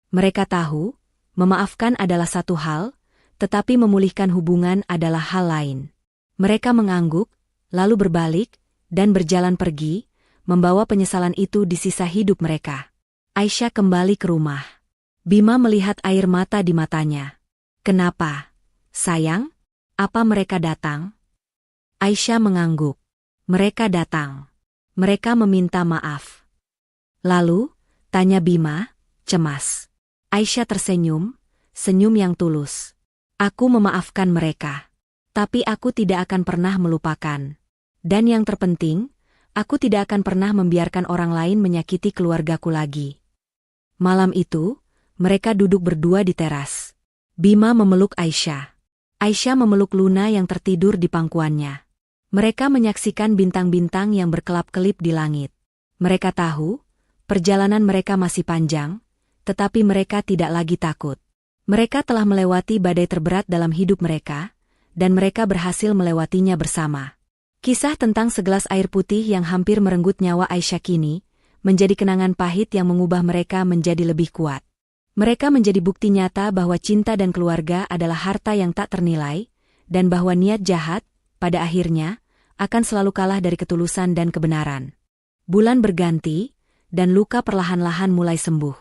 Mereka tahu, memaafkan adalah satu hal, tetapi memulihkan hubungan adalah hal lain. Mereka mengangguk, lalu berbalik, dan berjalan pergi, membawa penyesalan itu di sisa hidup mereka. Aisyah kembali ke rumah. Bima melihat air mata di matanya. "Kenapa, sayang? Apa mereka datang?" Aisyah mengangguk. "Mereka datang. Mereka meminta maaf." "Lalu?" tanya Bima, cemas. Aisyah tersenyum, senyum yang tulus. "Aku memaafkan mereka. Tapi aku tidak akan pernah melupakan. Dan yang terpenting, aku tidak akan pernah membiarkan orang lain menyakiti keluargaku lagi." Malam itu, mereka duduk berdua di teras. Bima memeluk Aisyah. Aisyah memeluk Luna yang tertidur di pangkuannya. Mereka menyaksikan bintang-bintang yang berkelap-kelip di langit. Mereka tahu, perjalanan mereka masih panjang, tetapi mereka tidak lagi takut. Mereka telah melewati badai terberat dalam hidup mereka, dan mereka berhasil melewatinya bersama. Kisah tentang segelas air putih yang hampir merenggut nyawa Aisyah kini menjadi kenangan pahit yang mengubah mereka menjadi lebih kuat. Mereka menjadi bukti nyata bahwa cinta dan keluarga adalah harta yang tak ternilai, dan bahwa niat jahat, pada akhirnya, akan selalu kalah dari ketulusan dan kebenaran. Bulan berganti, dan luka perlahan-lahan mulai sembuh.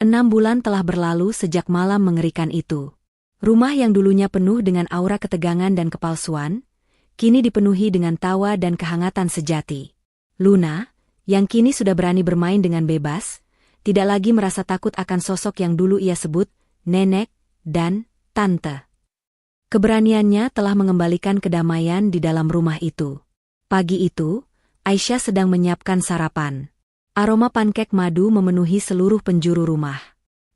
6 bulan telah berlalu sejak malam mengerikan itu. Rumah yang dulunya penuh dengan aura ketegangan dan kepalsuan, kini dipenuhi dengan tawa dan kehangatan sejati. Luna, yang kini sudah berani bermain dengan bebas, tidak lagi merasa takut akan sosok yang dulu ia sebut nenek dan tante. Keberaniannya telah mengembalikan kedamaian di dalam rumah itu. Pagi itu, Aisyah sedang menyiapkan sarapan. Aroma pankek madu memenuhi seluruh penjuru rumah.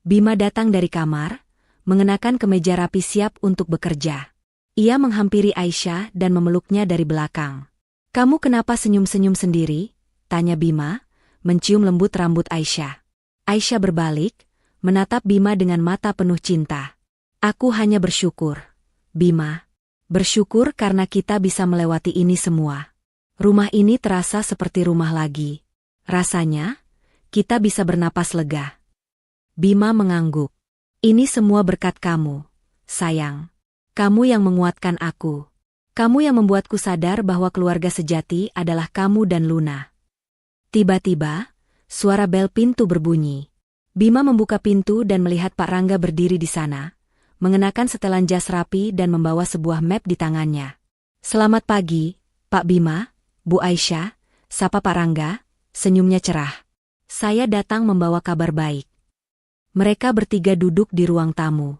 Bima datang dari kamar, mengenakan kemeja rapi siap untuk bekerja. Ia menghampiri Aisyah dan memeluknya dari belakang. "Kamu kenapa senyum-senyum sendiri?" tanya Bima, mencium lembut rambut Aisyah. Aisyah berbalik, menatap Bima dengan mata penuh cinta. "Aku hanya bersyukur, Bima. Bersyukur karena kita bisa melewati ini semua. Rumah ini terasa seperti rumah lagi. Rasanya, kita bisa bernapas lega." Bima mengangguk. "Ini semua berkat kamu, sayang. Kamu yang menguatkan aku. Kamu yang membuatku sadar bahwa keluarga sejati adalah kamu dan Luna." Tiba-tiba, suara bel pintu berbunyi. Bima membuka pintu dan melihat Pak Rangga berdiri di sana, mengenakan setelan jas rapi dan membawa sebuah map di tangannya. "Selamat pagi, Pak Bima, Bu Aisyah," sapa Pak Rangga, senyumnya cerah. "Saya datang membawa kabar baik." Mereka bertiga duduk di ruang tamu.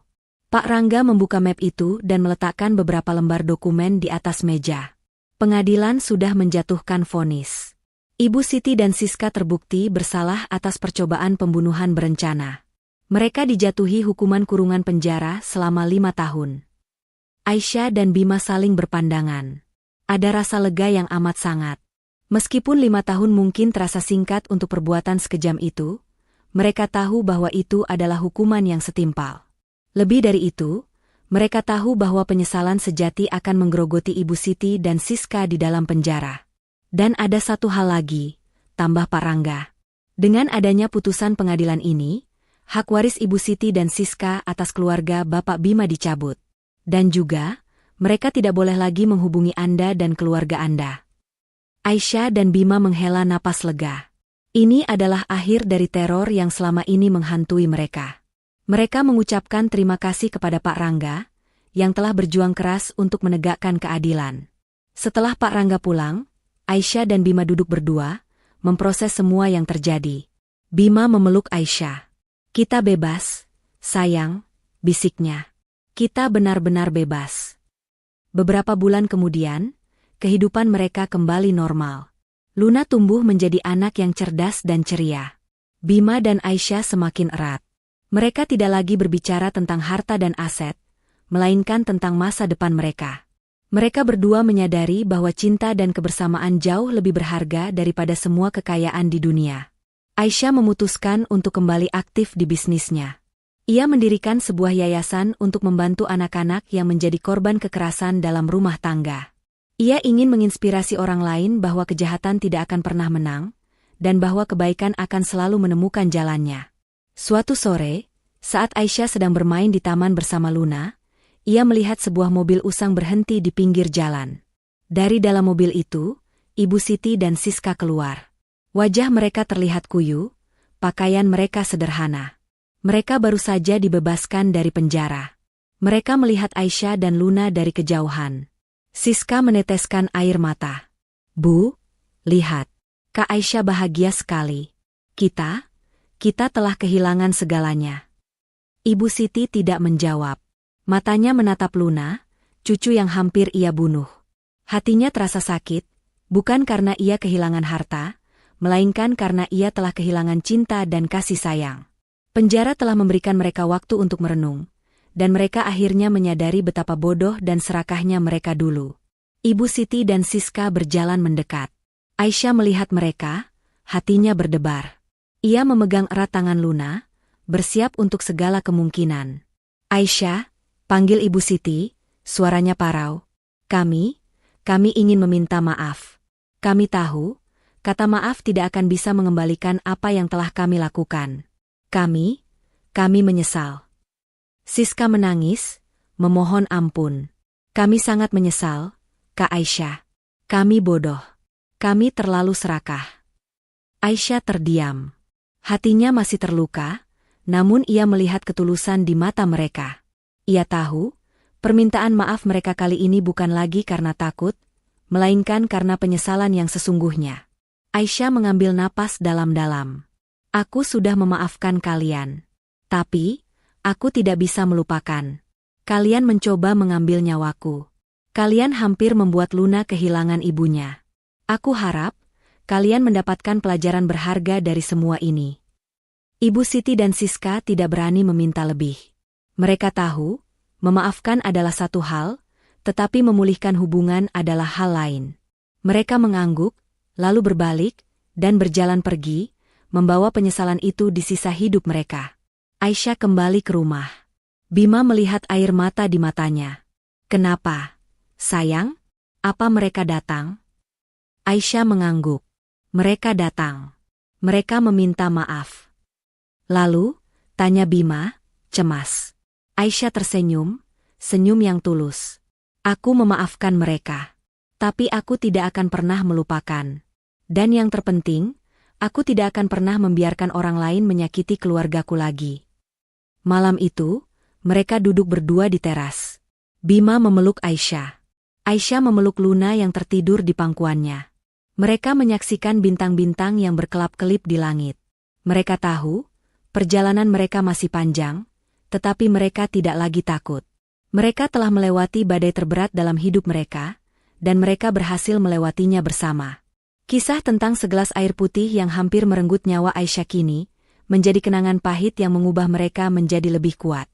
Pak Rangga membuka map itu dan meletakkan beberapa lembar dokumen di atas meja. Pengadilan sudah menjatuhkan vonis. Ibu Siti dan Siska terbukti bersalah atas percobaan pembunuhan berencana. Mereka dijatuhi hukuman kurungan penjara selama 5 tahun. Aisyah dan Bima saling berpandangan. Ada rasa lega yang amat sangat. Meskipun 5 tahun mungkin terasa singkat untuk perbuatan sekejam itu, mereka tahu bahwa itu adalah hukuman yang setimpal. Lebih dari itu, mereka tahu bahwa penyesalan sejati akan menggerogoti Ibu Siti dan Siska di dalam penjara. Dan ada satu hal lagi, tambah Pak Rangga. Dengan adanya putusan pengadilan ini, hak waris Ibu Siti dan Siska atas keluarga Bapak Bima dicabut. Dan juga, mereka tidak boleh lagi menghubungi Anda dan keluarga Anda. Aisyah dan Bima menghela napas lega. Ini adalah akhir dari teror yang selama ini menghantui mereka. Mereka mengucapkan terima kasih kepada Pak Rangga, yang telah berjuang keras untuk menegakkan keadilan. Setelah Pak Rangga pulang, Aisyah dan Bima duduk berdua, memproses semua yang terjadi. Bima memeluk Aisyah. "Kita bebas, sayang," bisiknya. "Kita benar-benar bebas." Beberapa bulan kemudian, kehidupan mereka kembali normal. Luna tumbuh menjadi anak yang cerdas dan ceria. Bima dan Aisyah semakin erat. Mereka tidak lagi berbicara tentang harta dan aset, melainkan tentang masa depan mereka. Mereka berdua menyadari bahwa cinta dan kebersamaan jauh lebih berharga daripada semua kekayaan di dunia. Aisyah memutuskan untuk kembali aktif di bisnisnya. Ia mendirikan sebuah yayasan untuk membantu anak-anak yang menjadi korban kekerasan dalam rumah tangga. Ia ingin menginspirasi orang lain bahwa kejahatan tidak akan pernah menang, dan bahwa kebaikan akan selalu menemukan jalannya. Suatu sore, saat Aisyah sedang bermain di taman bersama Luna, ia melihat sebuah mobil usang berhenti di pinggir jalan. Dari dalam mobil itu, Ibu Siti dan Siska keluar. Wajah mereka terlihat kuyu, pakaian mereka sederhana. Mereka baru saja dibebaskan dari penjara. Mereka melihat Aisyah dan Luna dari kejauhan. Siska meneteskan air mata. "Bu, lihat. Kak Aisyah bahagia sekali. Kita telah kehilangan segalanya." Ibu Siti tidak menjawab. Matanya menatap Luna, cucu yang hampir ia bunuh. Hatinya terasa sakit, bukan karena ia kehilangan harta, melainkan karena ia telah kehilangan cinta dan kasih sayang. Penjara telah memberikan mereka waktu untuk merenung, dan mereka akhirnya menyadari betapa bodoh dan serakahnya mereka dulu. Ibu Siti dan Siska berjalan mendekat. Aisyah melihat mereka, hatinya berdebar. Ia memegang erat tangan Luna, bersiap untuk segala kemungkinan. "Aisyah," panggil Ibu Siti, suaranya parau. Kami Kami ingin meminta maaf. Kami tahu, kata maaf tidak akan bisa mengembalikan apa yang telah kami lakukan. Kami menyesal. Siska menangis, memohon ampun. Kami sangat menyesal, Kak Aisyah. Kami bodoh. Kami terlalu serakah. Aisyah terdiam. Hatinya masih terluka, namun ia melihat ketulusan di mata mereka. Ia tahu, permintaan maaf mereka kali ini bukan lagi karena takut, melainkan karena penyesalan yang sesungguhnya. Aisyah mengambil napas dalam-dalam. Aku sudah memaafkan kalian. Tapi, aku tidak bisa melupakan. Kalian mencoba mengambil nyawaku. Kalian hampir membuat Luna kehilangan ibunya. Aku harap, kalian mendapatkan pelajaran berharga dari semua ini. Ibu Siti dan Siska tidak berani meminta lebih. Mereka tahu, memaafkan adalah satu hal, tetapi memulihkan hubungan adalah hal lain. Mereka mengangguk, lalu berbalik, dan berjalan pergi, membawa penyesalan itu di sisa hidup mereka. Aisyah kembali ke rumah. Bima melihat air mata di matanya. Kenapa? Sayang, apa mereka datang? Aisyah mengangguk. Mereka datang. Mereka meminta maaf. Lalu, tanya Bima, cemas. Aisyah tersenyum, senyum yang tulus. Aku memaafkan mereka. Tapi aku tidak akan pernah melupakan. Dan yang terpenting, aku tidak akan pernah membiarkan orang lain menyakiti keluargaku lagi. Malam itu, mereka duduk berdua di teras. Bima memeluk Aisyah. Aisyah memeluk Luna yang tertidur di pangkuannya. Mereka menyaksikan bintang-bintang yang berkelap-kelip di langit. Mereka tahu, perjalanan mereka masih panjang, tetapi mereka tidak lagi takut. Mereka telah melewati badai terberat dalam hidup mereka, dan mereka berhasil melewatinya bersama. Kisah tentang segelas air putih yang hampir merenggut nyawa Aisyah kini, menjadi kenangan pahit yang mengubah mereka menjadi lebih kuat.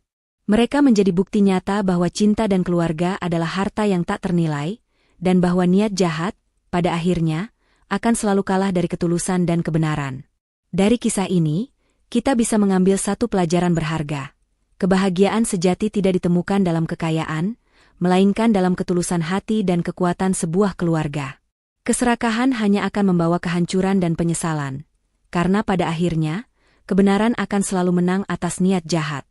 Mereka menjadi bukti nyata bahwa cinta dan keluarga adalah harta yang tak ternilai, dan bahwa niat jahat, pada akhirnya, akan selalu kalah dari ketulusan dan kebenaran. Dari kisah ini, kita bisa mengambil satu pelajaran berharga. Kebahagiaan sejati tidak ditemukan dalam kekayaan, melainkan dalam ketulusan hati dan kekuatan sebuah keluarga. Keserakahan hanya akan membawa kehancuran dan penyesalan, karena pada akhirnya, kebenaran akan selalu menang atas niat jahat.